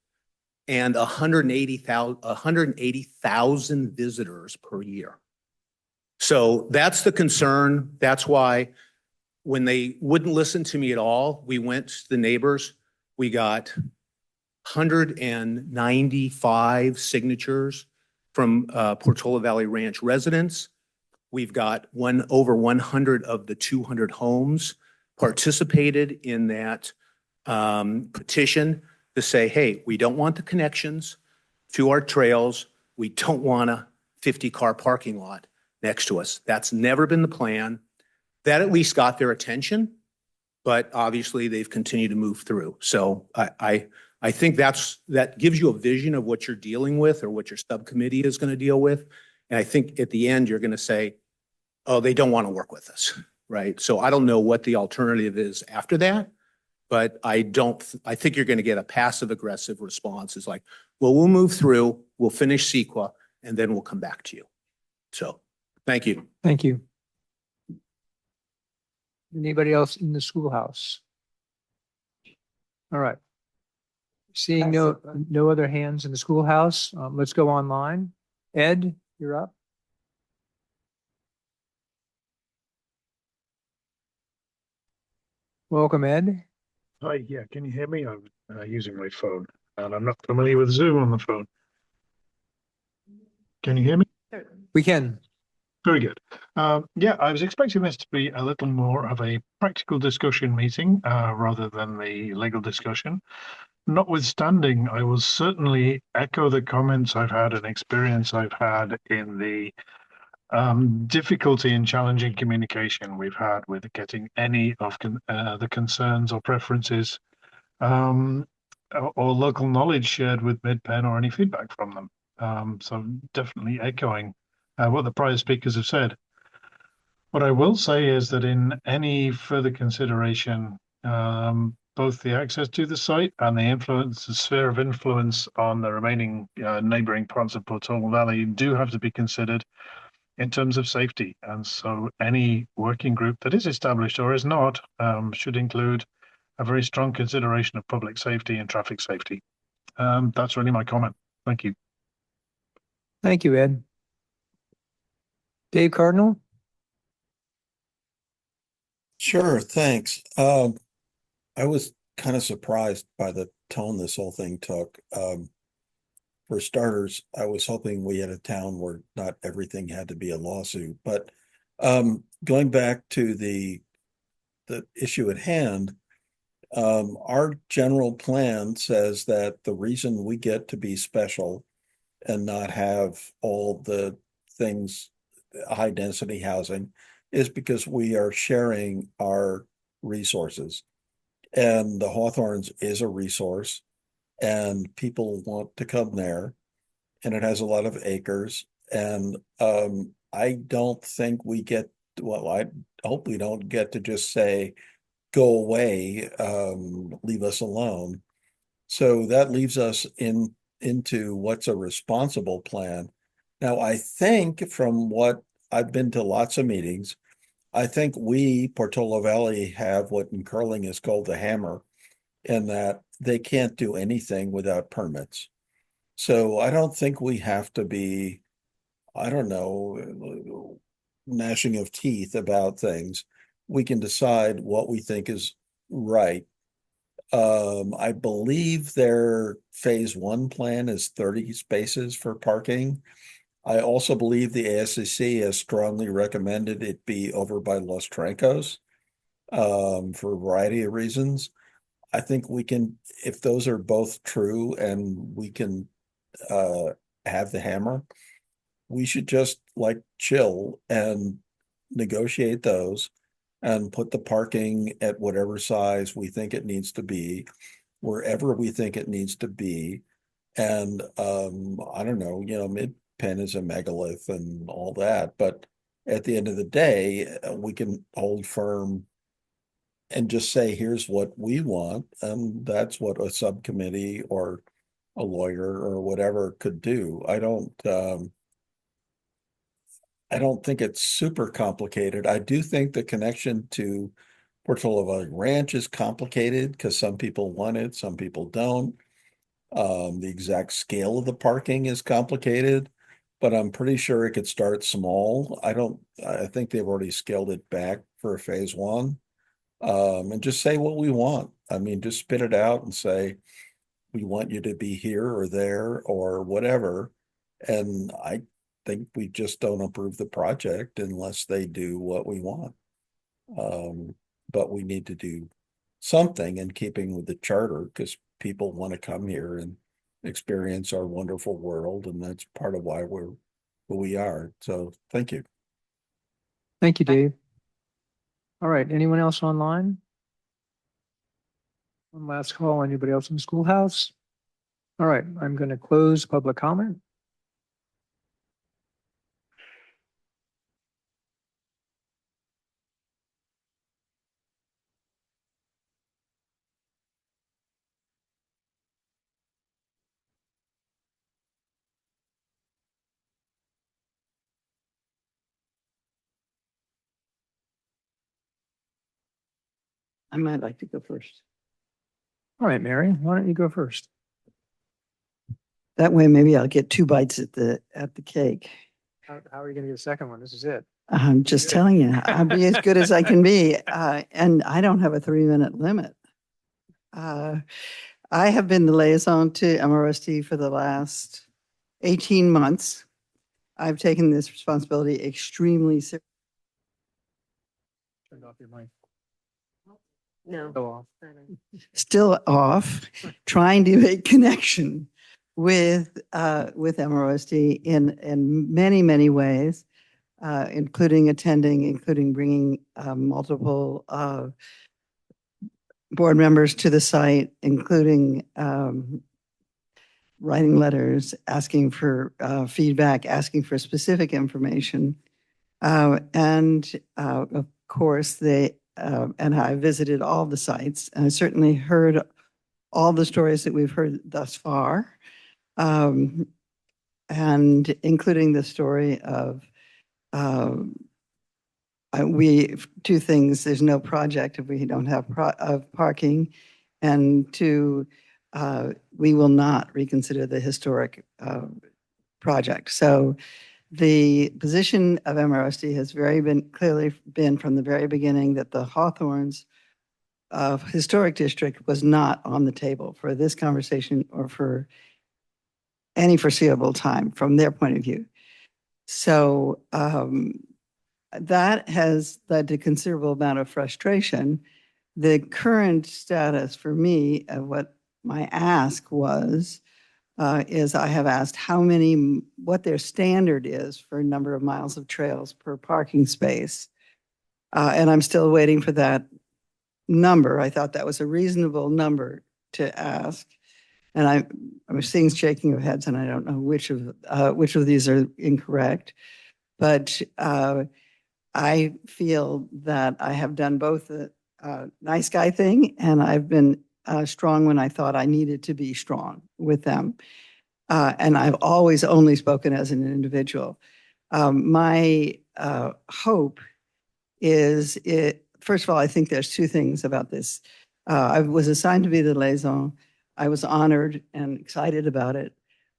and 180,000 visitors per year. So that's the concern. That's why when they wouldn't listen to me at all, we went to the neighbors. We got 195 signatures from Portola Valley Ranch residents. We've got over 100 of the 200 homes participated in that petition to say, hey, we don't want the connections. to our trails. We don't want a 50-car parking lot next to us. That's never been the plan. That at least got their attention, but obviously they've continued to move through. So I think that gives you a vision of what you're dealing with or what your subcommittee is going to deal with. And I think at the end, you're going to say, oh, they don't want to work with us, right? So I don't know what the alternative is after that, but I think you're going to get a passive aggressive response. It's like, well, we'll move through, we'll finish CEQA, and then we'll come back to you. So thank you. Thank you. Anybody else in the schoolhouse? All right. Seeing no other hands in the schoolhouse, let's go online. Ed, you're up. Welcome, Ed. Hi, yeah, can you hear me? I'm using my phone and I'm not familiar with Zoom on the phone. Can you hear me? We can. Very good. Yeah, I was expecting this to be a little more of a practical discussion meeting rather than the legal discussion. Notwithstanding, I will certainly echo the comments I've had and experience I've had in the difficulty and challenging communication we've had with getting any of the concerns or preferences or local knowledge shared with MidPen or any feedback from them. So definitely echoing what the prior speakers have said. What I will say is that in any further consideration, both the access to the site and the sphere of influence on the remaining neighboring parts of Portola Valley do have to be considered in terms of safety. And so any working group that is established or is not should include a very strong consideration of public safety and traffic safety. That's really my comment. Thank you. Thank you, Ed. Dave Cardinal? Sure, thanks. I was kind of surprised by the tone this whole thing took. For starters, I was hoping we had a town where not everything had to be a lawsuit. But going back to the issue at hand, our general plan says that the reason we get to be special and not have all the things, high density housing, is because we are sharing our resources. And the Hawthorns is a resource and people want to come there and it has a lot of acres. And I don't think we get, well, I hope we don't get to just say, go away, leave us alone. So that leaves us into what's a responsible plan. Now, I think from what I've been to lots of meetings, I think we, Portola Valley, have what in curling is called the hammer, in that they can't do anything without permits. So I don't think we have to be, I don't know, gnashing of teeth about things. We can decide what we think is right. I believe their phase one plan is 30 spaces for parking. I also believe the ASCC has strongly recommended it be over by Los Trancos for a variety of reasons. I think we can, if those are both true and we can have the hammer, we should just like chill and negotiate those and put the parking at whatever size we think it needs to be, wherever we think it needs to be. And I don't know, MidPen is a megalith and all that, but at the end of the day, we can hold firm and just say, here's what we want. And that's what a subcommittee or a lawyer or whatever could do. I don't think it's super complicated. I do think the connection to Portola Valley Ranch is complicated because some people want it, some people don't. The exact scale of the parking is complicated, but I'm pretty sure it could start small. I think they've already scaled it back for phase one. And just say what we want. I mean, just spit it out and say, we want you to be here or there or whatever. And I think we just don't approve the project unless they do what we want. But we need to do something in keeping with the charter because people want to come here and experience our wonderful world, and that's part of why we're who we are. So thank you. Thank you, Dave. All right, anyone else online? One last call. Anybody else in the schoolhouse? All right, I'm going to close public comment. I might like to go first. All right, Mary, why don't you go first? That way, maybe I'll get 2 bites at the cake. How are you going to get a second one? This is it. I'm just telling you, I'll be as good as I can be. And I don't have a 3-minute limit. I have been the liaison to MRSD for the last 18 months. I've taken this responsibility extremely seriously. Turned off your mic. No. Go off. Still off, trying to make connection with MROSD in many, many ways, including attending, including bringing multiple board members to the site, including writing letters, asking for feedback, asking for specific information. And of course, and I visited all the sites, and I certainly heard all the stories that we've heard thus far, and including the story of two things. There's no project if we don't have parking, and two, we will not reconsider the historic project. So the position of MRSD has clearly been from the very beginning that the Hawthorns Historic District was not on the table for this conversation or for any foreseeable time from their point of view. So that has led to considerable amount of frustration. The current status for me of what my ask was is I have asked what their standard is for number of miles of trails per parking space. And I'm still waiting for that number. I thought that was a reasonable number to ask. And I was seeing shaking of heads, and I don't know which of these are incorrect. But I feel that I have done both the nice guy thing, and I've been strong when I thought I needed to be strong with them. And I've always only spoken as an individual. My hope is first of all, I think there's 2 things about this. I was assigned to be the liaison. I was honored and excited about it.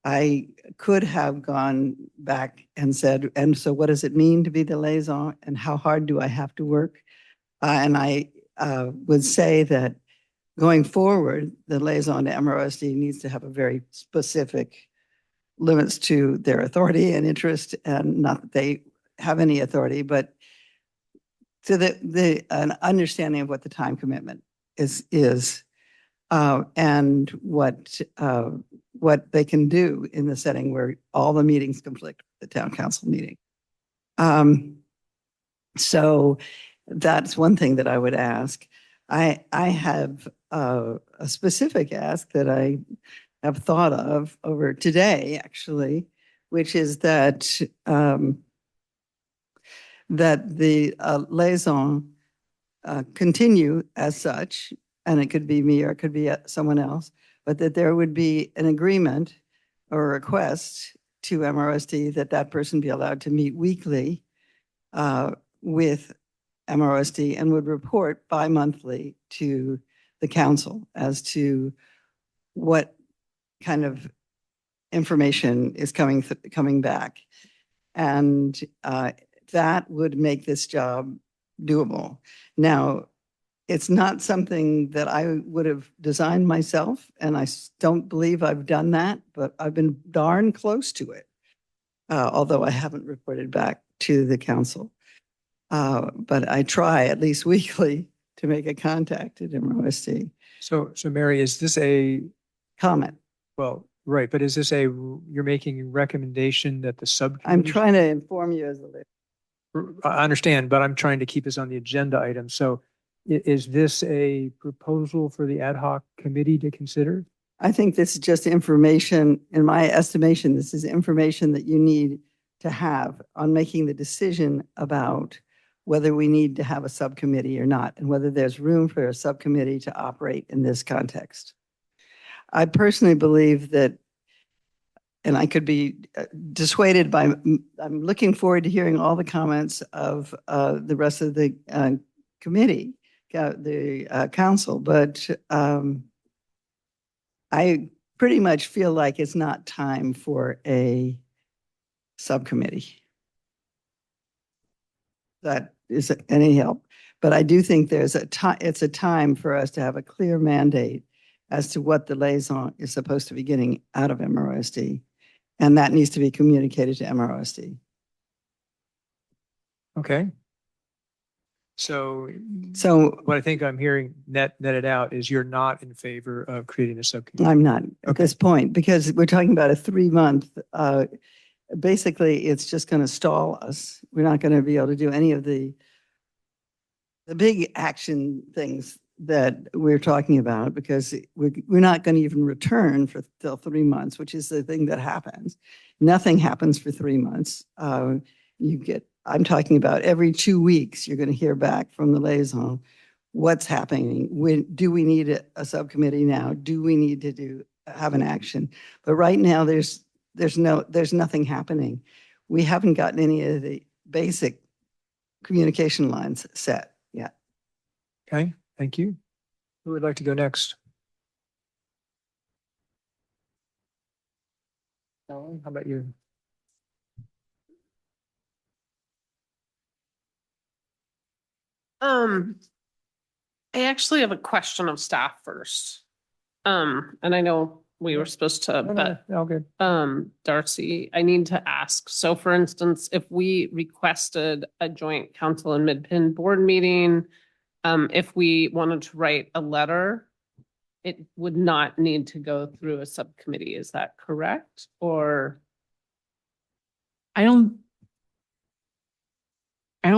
I could have gone back and said, and so what does it mean to be the liaison, and how hard do I have to work? And I would say that going forward, the liaison to MRSD needs to have a very specific limits to their authority and interest, and not that they have any authority, but to an understanding of what the time commitment is and what they can do in the setting where all the meetings conflict with the town council meeting. So that's one thing that I would ask. I have a specific ask that I have thought of over today, actually, which is that that the liaison continue as such, and it could be me or it could be someone else, but that there would be an agreement or a request to MRSD that that person be allowed to meet weekly with MRSD and would report bi-monthly to the council as to what kind of information is coming back. And that would make this job doable. Now, it's not something that I would have designed myself, and I don't believe I've done that, but I've been darn close to it, although I haven't reported back to the council. But I try at least weekly to make a contact at MRSD. So Mary, is this a comment? Well, Right, but is this you're making a recommendation that the subcommittee? I'm trying to inform you as a leader. I understand, but I'm trying to keep us on the agenda item. So is this a proposal for the ad hoc committee to consider? I think this is just information, in my estimation, this is information that you need to have on making the decision about whether we need to have a subcommittee or not, and whether there's room for a subcommittee to operate in this context. I personally believe that, and I could be dissuaded by, I'm looking forward to hearing all the comments of the rest of the committee, the council, but I pretty much feel like it's not time for a subcommittee. That is any help, but I do think there's it's a time for us to have a clear mandate as to what the liaison is supposed to be getting out of MROSD, and that needs to be communicated to MROSD. Okay. So what I think I'm hearing netted out is you're not in favor of creating a subcommittee. I'm not at this point, because we're talking about a 3-month, basically it's just going to stall us. We're not going to be able to do any of the big action things that we're talking about, because we're not going to even return for till 3 months, which is the thing that happens. Nothing happens for 3 months. I'm talking about every 2 weeks, you're going to hear back from the liaison. What's happening? Do we need a subcommittee now? Do we need to have an action? But right now, there's nothing happening. We haven't gotten any of the basic communication lines set yet. Okay, thank you. Who would like to go next? Ellen, how about you? I actually have a question of staff first. And I know we were supposed to, but all good. Darcy, I need to ask. So for instance, if we requested a joint council and mid-pin board meeting, if we wanted to write a letter, it would not need to go through a subcommittee. Is that correct? Or? I don't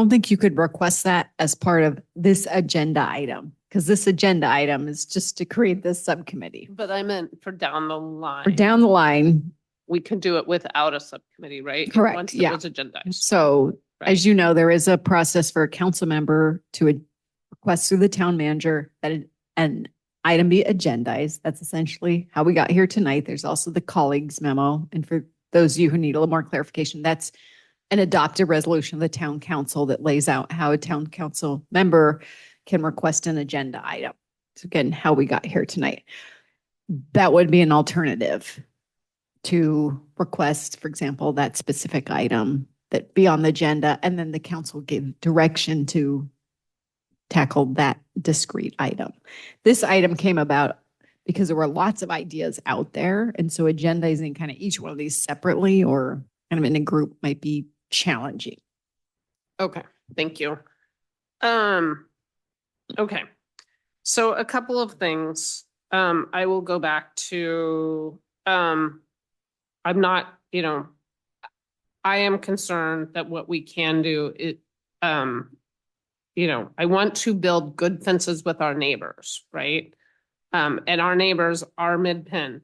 think you could request that as part of this agenda item, because this agenda item is just to create this subcommittee. But I meant for down the line. For down the line. We could do it without a subcommittee, right? Correct, Once yeah. it was agendized. So as you know, there is a process for a council member to request through the town manager that an item be agendized. That's essentially how we got here tonight. There's also the colleagues memo. And for those of you who need a little more clarification, that's an adopted resolution of the town council that lays out how a town council member can request an agenda item. So again, how we got here tonight. That would be an alternative to request, for example, that specific item that be on the agenda, and then the council give direction to tackle that discrete item. This item came about because there were lots of ideas out there. And so agendizing kind of each one of these separately or kind of in a group might be challenging. Okay, thank you. Okay. So a couple of things. I will go back to, I'm not, I am concerned that what we can do is, I want to build good fences with our neighbors, right? And our neighbors are mid-pin.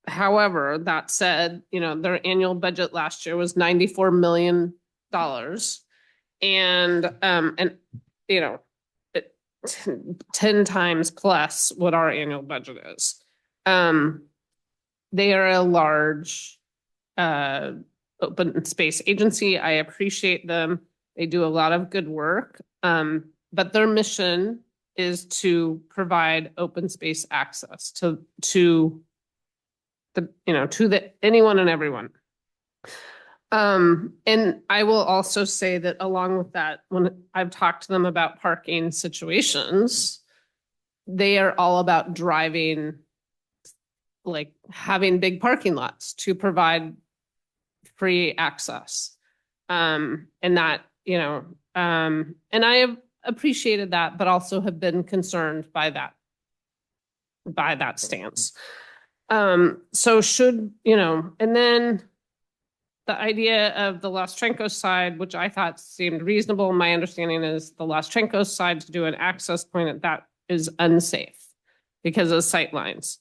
However, that said, their annual budget last year was $94 million. And 10 times plus what our annual budget is. They are a large open space agency. I appreciate them. They do a lot of good work. But their mission is to provide open space access to anyone and everyone. And I will also say that along with that, when I've talked to them about parking situations, they are all about driving, like having big parking lots to provide free access. And that, and I have appreciated that, but also have been concerned by that stance. So should, and then the idea of the Los Trencos side, which I thought seemed reasonable. My understanding is the Los Trencos side to do an access point that is unsafe because of sightlines.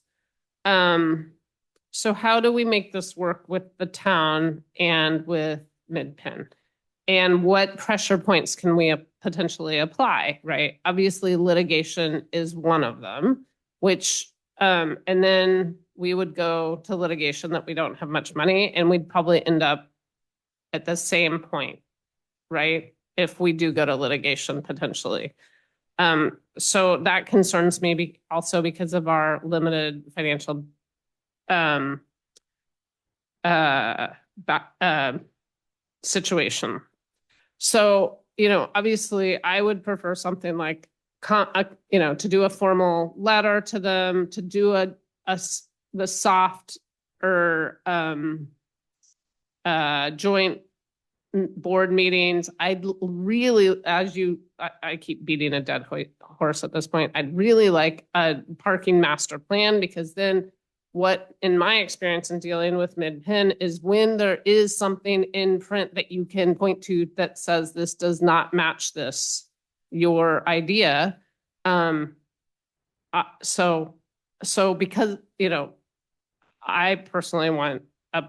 So how do we make this work with the town and with Mid-Penn? And what pressure points can we potentially apply, right? Obviously, litigation is one of them, which, and then we would go to litigation that we don't have much money, and we'd probably end up at the same point, right? If we do go to litigation potentially. So that concerns me also because of our limited financial situation. So, obviously I would prefer something like, to do a formal letter to them, to do the soft or joint board meetings. I'd really, I keep beating a dead horse at this point. I'd really like a parking master plan, because then what, in my experience in dealing with Mid-Penn, is when there is something in print that you can point to that says this does not match your idea. So because, I personally want a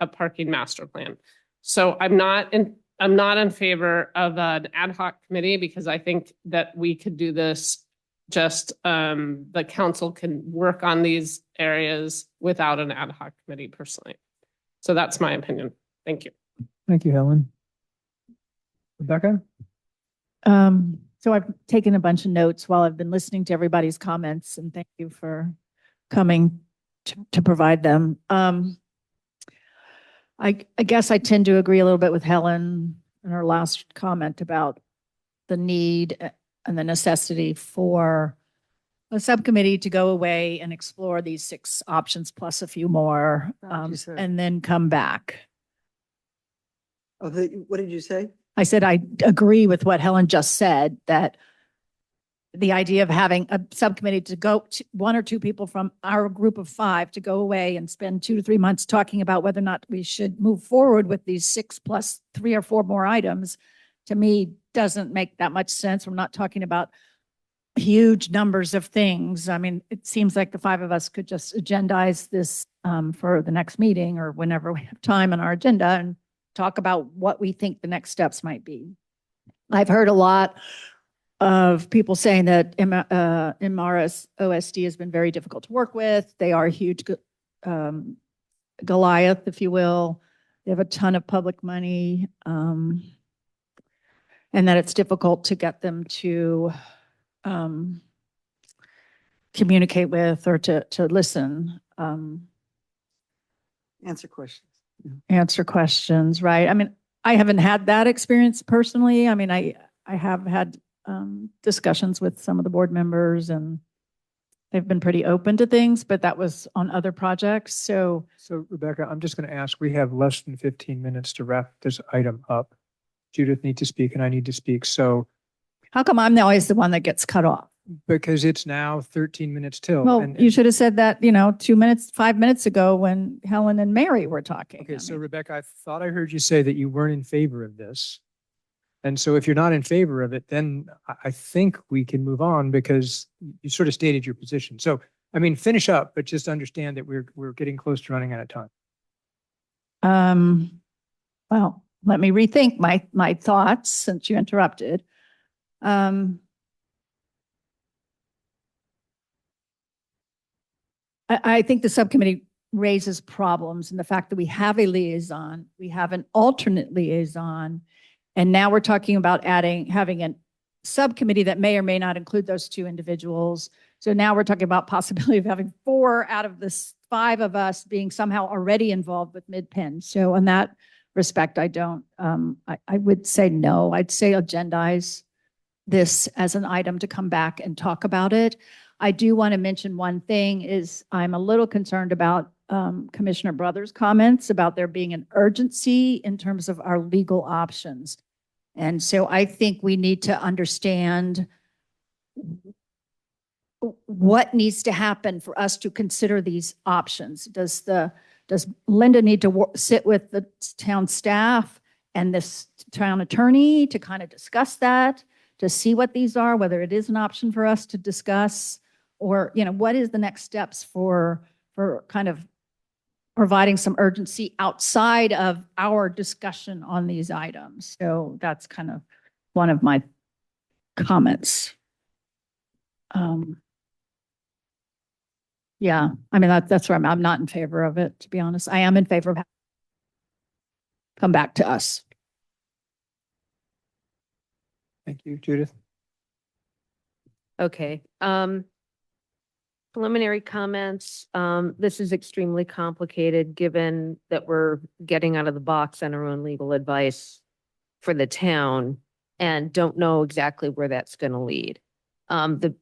parking master plan. So I'm not in favor of an ad hoc committee, because I think that we could do this just, the council can work on these areas without an ad hoc committee personally. So that's my opinion. Thank you. Thank you, Helen. Rebecca? So I've taken a bunch of notes while I've been listening to everybody's comments, and thank you for coming to provide them. I guess I tend to agree a little bit with Helen in her last comment about the need and the necessity for a subcommittee to go away and explore these 6 options plus a few more, and then come back. Oh, what did you say? I said, I agree with what Helen just said, that the idea of having a subcommittee to go to 1 or 2 people from our group of 5 to go away and spend 2 to 3 months talking about whether or not we should move forward with these 6 plus 3 or 4 more items, to me, doesn't make that much sense. We're not talking about huge numbers of things. I mean, it seems like the 5 of us could just agendize this for the next meeting or whenever we have time on our agenda and talk about what we think the next steps might be. I've heard a lot of people saying that MRS OSD has been very difficult to work with. They are a huge Goliath, if you will. They have a ton of public money, and that it's difficult to get them to communicate with or to listen. Answer questions. Answer questions, right? I mean, I haven't had that experience personally. I mean, I have had discussions with some of the board members, and they've been pretty open to things, but that was on other projects. So Rebecca, I'm just going to ask, we have less than 15 minutes to wrap this item up. Judith needs to speak and I need to speak. So how come I'm always the one that gets cut off? Because it's now 13 minutes till. Well, you should have said that, 5 minutes ago when Helen and Mary were talking. Okay, so Rebecca, I thought I heard you say that you weren't in favor of this. And so if you're not in favor of it, then I think we can move on, because you sort of stated your position. So, I mean, finish up, but just understand that we're getting close to running out of time. Well, let me rethink my thoughts since you interrupted. I think the subcommittee raises problems in the fact that we have a liaison, we have an alternate liaison, and now we're talking about having a subcommittee that may or may not include those 2 individuals. So now we're talking about possibility of having 4 out of this 5 of us being somehow already involved with Mid-Penn. So in that respect, I don't, I would say no. I'd say agendize this as an item to come back and talk about it. I do want to mention one thing is I'm a little concerned about Commissioner Brothers' comments about there being an urgency in terms of our legal options. And so I think we need to understand what needs to happen for us to consider these options? Does Linda need to sit with the town staff and this town attorney to kind of discuss that, to see what these are, whether it is an option for us to discuss, or, what is the next steps for kind of providing some urgency outside of our discussion on these items? So that's kind of one of my comments. Yeah, I mean, that's where I'm not in favor of it, to be honest. I am in favor of come back to us. Thank you, Judith. Okay. Preliminary comments. This is extremely complicated, given that we're getting out of the box on our own legal advice for the town and don't know exactly where that's going to lead.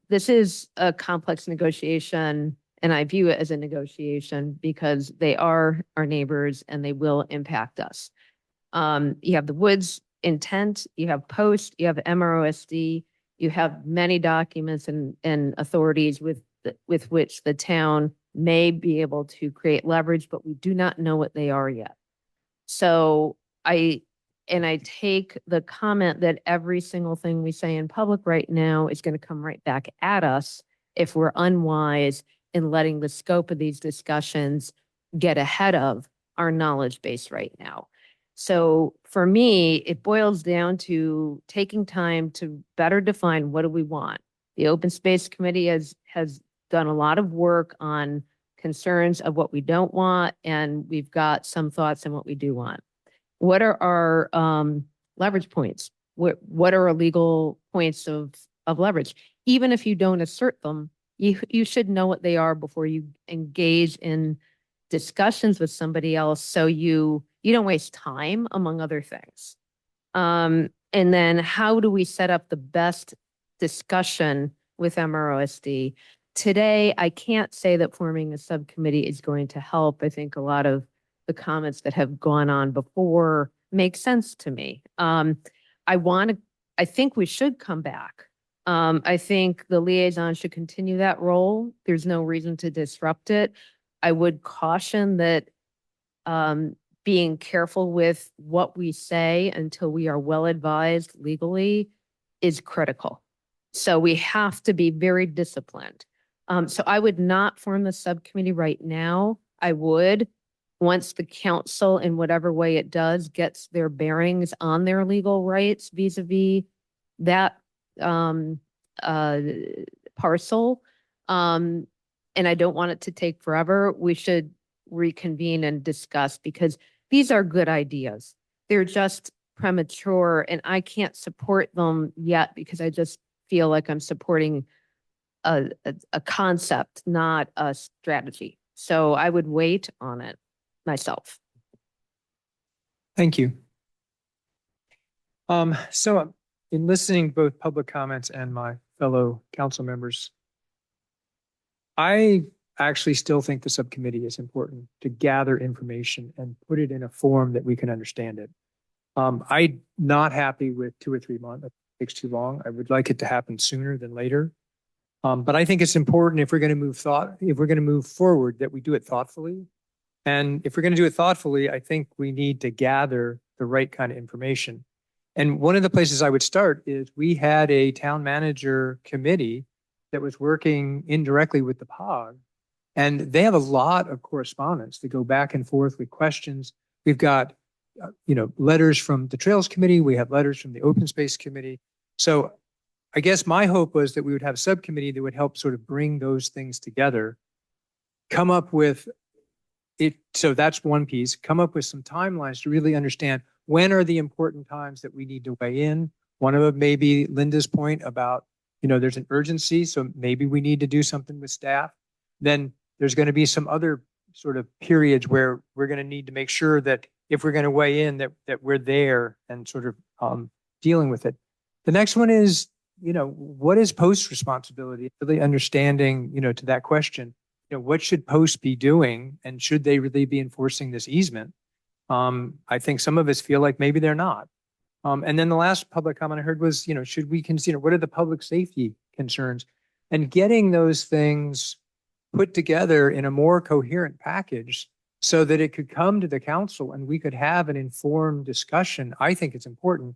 This is a complex negotiation, and I view it as a negotiation because they are our neighbors and they will impact us. You have the Woods intent, you have Post, you have MROSD, you have many documents and authorities with which the town may be able to create leverage, but we do not know what they are yet. So I take the comment that every single thing we say in public right now is going to come right back at us if we're unwise in letting the scope of these discussions get ahead of our knowledge base right now. So for me, it boils down to taking time to better define what do we want. The Open Space Committee has done a lot of work on concerns of what we don't want, and we've got some thoughts on what we do want. What are our leverage points? What are our legal points of leverage? Even if you don't assert them, you should know what they are before you engage in discussions with somebody else, so you don't waste time, among other things. And then how do we set up the best discussion with MROSD? Today, I can't say that forming a subcommittee is going to help. I think a lot of the comments that have gone on before make sense to me. I think we should come back. I think the liaison should continue that role. There's no reason to disrupt it. I would caution that being careful with what we say until we are well advised legally is critical. So we have to be very disciplined. So I would not form the subcommittee right now. I would, once the council, in whatever way it does, gets their bearings on their legal rights vis-a-vis that parcel. And I don't want it to take forever. We should reconvene and discuss, because these are good ideas. They're just premature, and I can't support them yet because I just feel like I'm supporting a concept, not a strategy. So I would wait on it myself. Thank you. So in listening both public comments and my fellow council members, I actually still think the subcommittee is important to gather information and put it in a form that we can understand it. I'm not happy with 2 or 3 months. It takes too long. I would like it to happen sooner than later. But I think it's important, if we're going to move forward, that we do it thoughtfully. And if we're going to do it thoughtfully, I think we need to gather the right kind of information. And one of the places I would start is we had a town manager committee that was working indirectly with the POG. And they have a lot of correspondence to go back and forth with questions. We've got, letters from the Trails Committee. We have letters from the Open Space Committee. So I guess my hope was that we would have a subcommittee that would help sort of bring those things together, come up with it. So that's one piece, come up with some timelines to really understand when are the important times that we need to weigh in. One of them may be Linda's point about, there's an urgency. So maybe we need to do something with staff. Then there's going to be some other sort of periods where we're going to need to make sure that if we're going to weigh in, that we're there and sort of dealing with it. The next one is, what is Post's responsibility? Really understanding, to that question, what should Post be doing, and should they really be enforcing this easement? I think some of us feel like maybe they're not. And then the last public comment I heard was, should we consider, what are the public safety concerns? and getting those things put together in a more coherent package so that it could come to the council and we could have an informed discussion. I think it's important.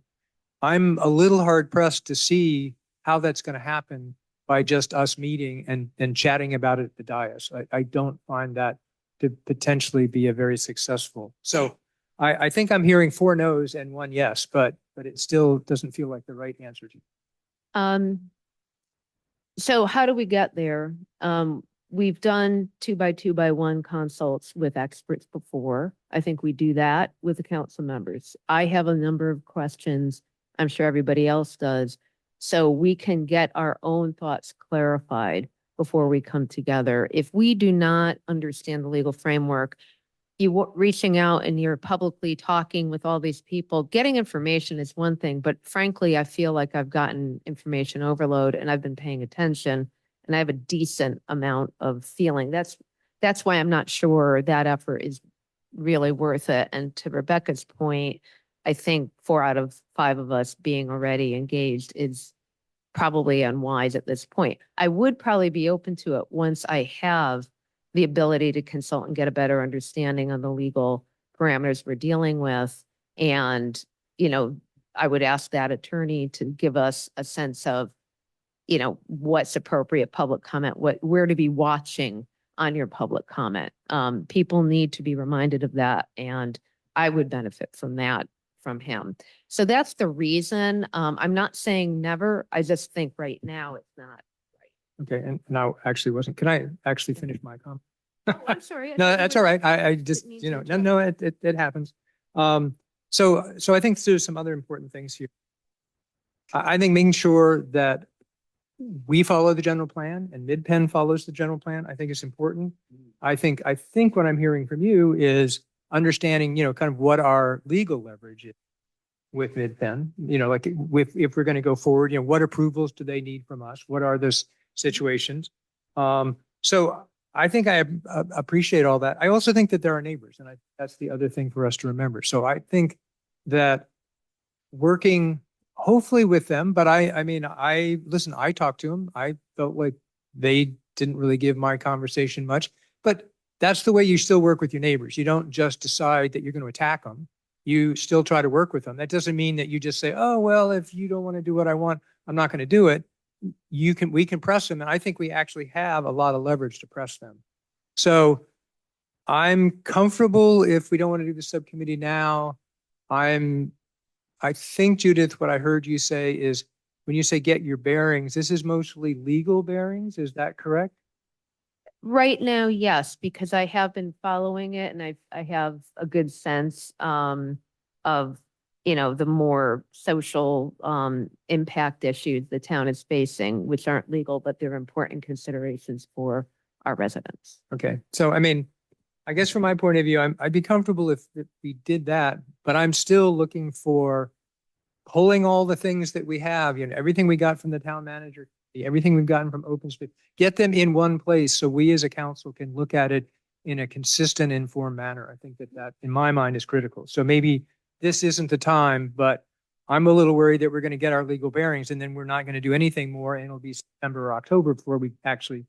I'm a little hard pressed to see how that's going to happen by just us meeting and chatting about it at the dais. I don't find that to potentially be a very successful. So I think I'm hearing 4 no's and 1 yes, but it still doesn't feel like the right answer to me. So how do we get there? We've done 2x2x1 consults with experts before. I think we do that with the council members. I have a number of questions. I'm sure everybody else does. So we can get our own thoughts clarified before we come together. If we do not understand the legal framework, reaching out and you're publicly talking with all these people, getting information is one thing, but frankly, I feel like I've gotten information overload and I've been paying attention and I have a decent amount of feeling. That's why I'm not sure that effort is really worth it. And to Rebecca's point, I think 4 out of 5 of us being already engaged is probably unwise at this point. I would probably be open to it once I have the ability to consult and get a better understanding on the legal parameters we're dealing with. And, I would ask that attorney to give us a sense of, what's appropriate public comment, where to be watching on your public comment. People need to be reminded of that. And I would benefit from that from him. So that's the reason. I'm not saying never. I just think right now it's not. Okay, and now actually wasn't, can I actually finish my comment? I'm sorry. No, that's all right. I just, no, it happens. So I think there's some other important things here. I think making sure that we follow the general plan and MidPen follows the general plan, I think is important. I think what I'm hearing from you is understanding, kind of what our legal leverage is with MidPen, like if we're going to go forward, what approvals do they need from us? What are those situations? So I think I appreciate all that. I also think that there are neighbors, and that's the other thing for us to remember. So I think that working hopefully with them, but listen, I talked to them. I felt like they didn't really give my conversation much, but that's the way you still work with your neighbors. You don't just decide that you're going to attack them. You still try to work with them. That doesn't mean that you just say, oh, well, if you don't want to do what I want, I'm not going to do it. We can press them. And I think we actually have a lot of leverage to press them. So I'm comfortable if we don't want to do the subcommittee now. I think, Judith, what I heard you say is when you say get your bearings, this is mostly legal bearings. Is that correct? Right now, yes, because I have been following it and I have a good sense of the more social impact issues the town is facing, which aren't legal, but they're important considerations for our residents. Okay. So, I guess from my point of view, I'd be comfortable if we did that, but I'm still looking for pulling all the things that we have, everything we got from the town manager, everything we've gotten from open space, get them in one place so we as a council can look at it in a consistent, informed manner. I think that in my mind is critical. So maybe this isn't the time, but I'm a little worried that we're going to get our legal bearings and then we're not going to do anything more and it'll be September or October before we actually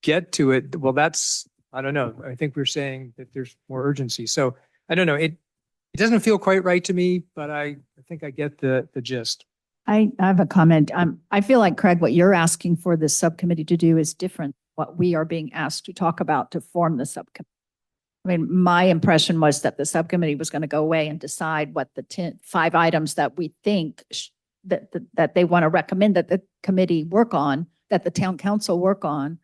get to it. Well, I don't know. I think we're saying that there's more urgency. So I don't know. It doesn't feel quite right to me, but I think I get the gist. I have a comment. I feel like, Craig, what you're asking for this subcommittee to do is different what we are being asked to talk about to form the subcommittee. My impression was that the subcommittee was going to go away and decide what the 5 items that we think that they want to recommend that the committee work on, that the town council work on.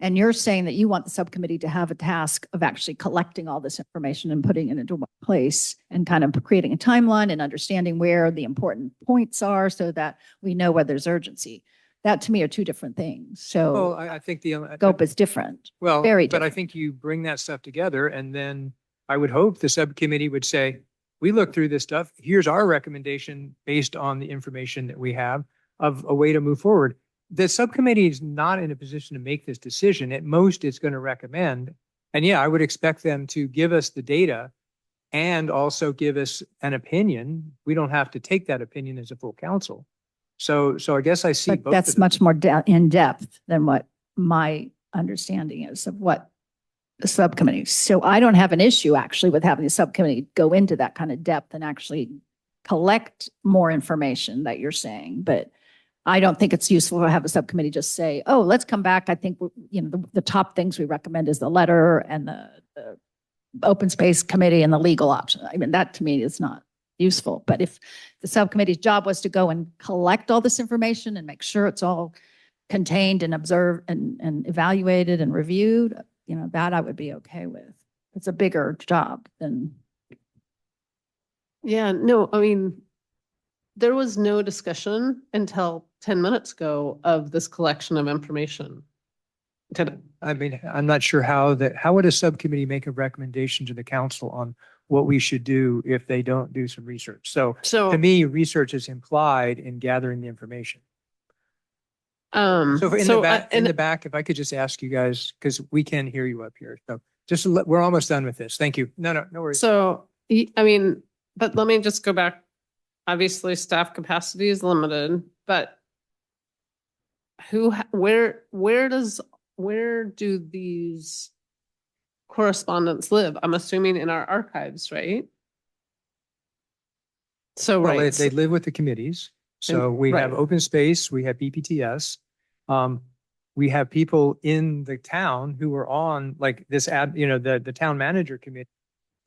And you're saying that you want the subcommittee to have a task of actually collecting all this information and putting it into one place and kind of creating a timeline and understanding where the important points are so that we know where there's urgency. That to me are 2 different things. So I think the scope is different. Well, very but different. I think you bring that stuff together and then I would hope the subcommittee would say, we looked through this stuff. Here's our recommendation based on the information that we have of a way to move forward. The subcommittee is not in a position to make this decision. At most, it's going to recommend. And yeah, I would expect them to give us the data and also give us an opinion. We don't have to take that opinion as a full council. So I guess I see But both of that's them. much more in depth than what my understanding is of what the subcommittee. So I don't have an issue actually with having the subcommittee go into that kind of depth and actually collect more information that you're saying. But I don't think it's useful to have a subcommittee just say, oh, let's come back. I think, the top things we recommend is the letter and the open space committee and the legal option. I mean, that to me is not useful. But if the subcommittee's job was to go and collect all this information and make sure it's all contained and observed and evaluated and reviewed, that I would be okay with. It's a bigger job than. Yeah, no, I mean, there was no discussion until 10 minutes ago of this collection of information. I mean, I'm not sure how would a subcommittee make a recommendation to the council on what we should do if they don't do some research? So to me, research is implied in gathering the information. So in the back, if I could just ask you guys, because we can hear you up here. So we're almost done with this. Thank you. No worries. So, I mean, but let me just go back. Obviously, staff capacity is limited, but where do these correspondents live? I'm assuming in our archives, right? So, Well, right. they live with the committees. So we have open space, we have BPTS. We have people in the town who are on like this the town manager committee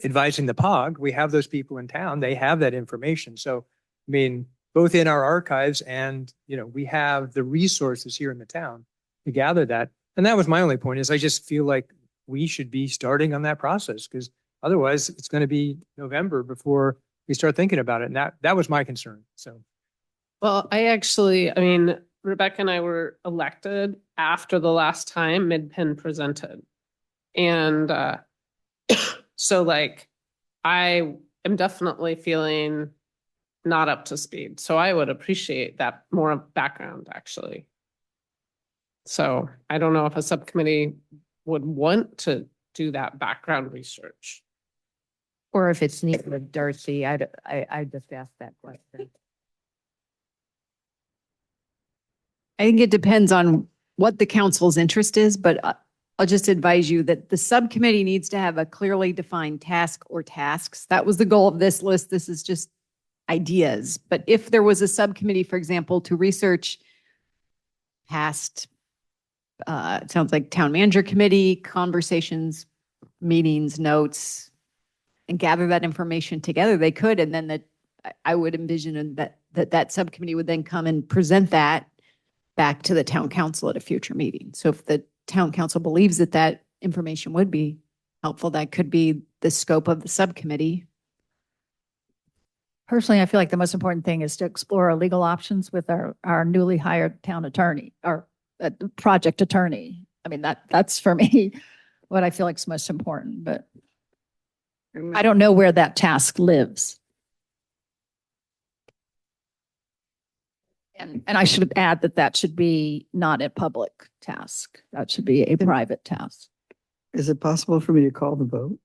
advising the POG. We have those people in town. They have that information. So, I mean, both in our archives and, we have the resources here in the town to gather that. And that was my only point is I just feel like we should be starting on that process because otherwise it's going to be November before we start thinking about it. And that was my concern. So. Well, I mean, Rebecca and I were elected after the last time MidPen presented. And so like, I am definitely feeling not up to speed. So I would appreciate that more background actually. So I don't know if a subcommittee would want to do that background research. Or if it's needed with Darcy, I just asked that question. I think it depends on what the council's interest is, but I'll just advise you that the subcommittee needs to have a clearly defined task or tasks. That was the goal of this list. This is just ideas. But if there was a subcommittee, for example, to research past, it sounds like town manager committee, conversations, meetings, notes, and gather that information together, they could. And then I would envision that subcommittee would then come and present that back to the town council at a future meeting. So if the town council believes that information would be helpful, that could be the scope of the subcommittee. Personally, I feel like the most important thing is to explore our legal options with our newly hired town attorney or project attorney. I mean, that's for me what I feel like is most important, but I don't know where that task lives. And I should add that should be not a public task. That should be a private task. Is it possible for me to call the vote?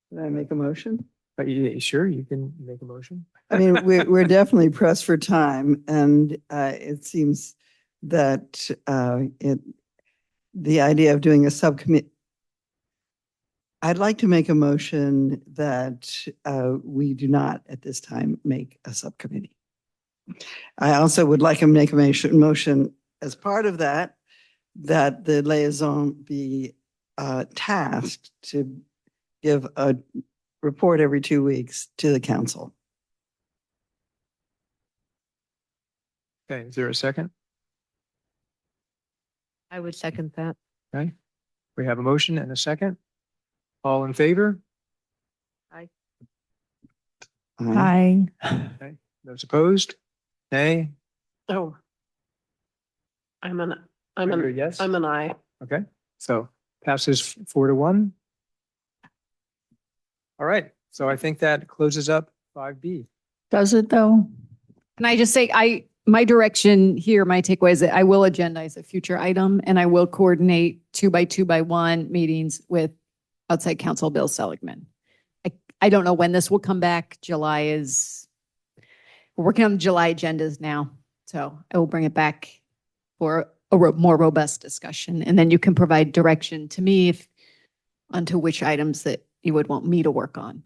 Can I make a motion? Sure, you can make a motion. I mean, we're definitely pressed for time, and it seems that the idea of doing a subcommittee. I'd like to make a motion that we do not at this time make a subcommittee. I also would like to make a motion as part of that the liaison be tasked to give a report every 2 weeks to the council. Okay, is there a second? I would second that. Okay, we have a motion and a second. All in favor? Aye. Aye. Okay. Those opposed? Nay? Oh. I'm an yes? I'm an aye. Okay, so passes 4-1. All right, so I think that closes up 5B. Does it though? Can I just say, my direction here, my takeaway is that I will agendize a future item and I will coordinate 2x2x1 meetings with outside counsel Bill Seligman. I don't know when this will come back. July is we're working on the July agendas now. So I will bring it back for a more robust discussion. And then you can provide direction to me onto which items that you would want me to work on.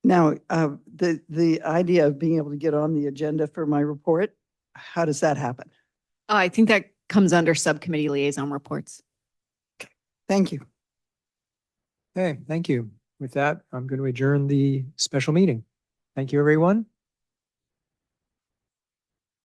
Now, the idea of being able to get on the agenda for my report, how does that happen? I think that comes under subcommittee liaison reports. Thank you. Okay, thank you. With that, I'm going to adjourn the special meeting. Thank you, everyone.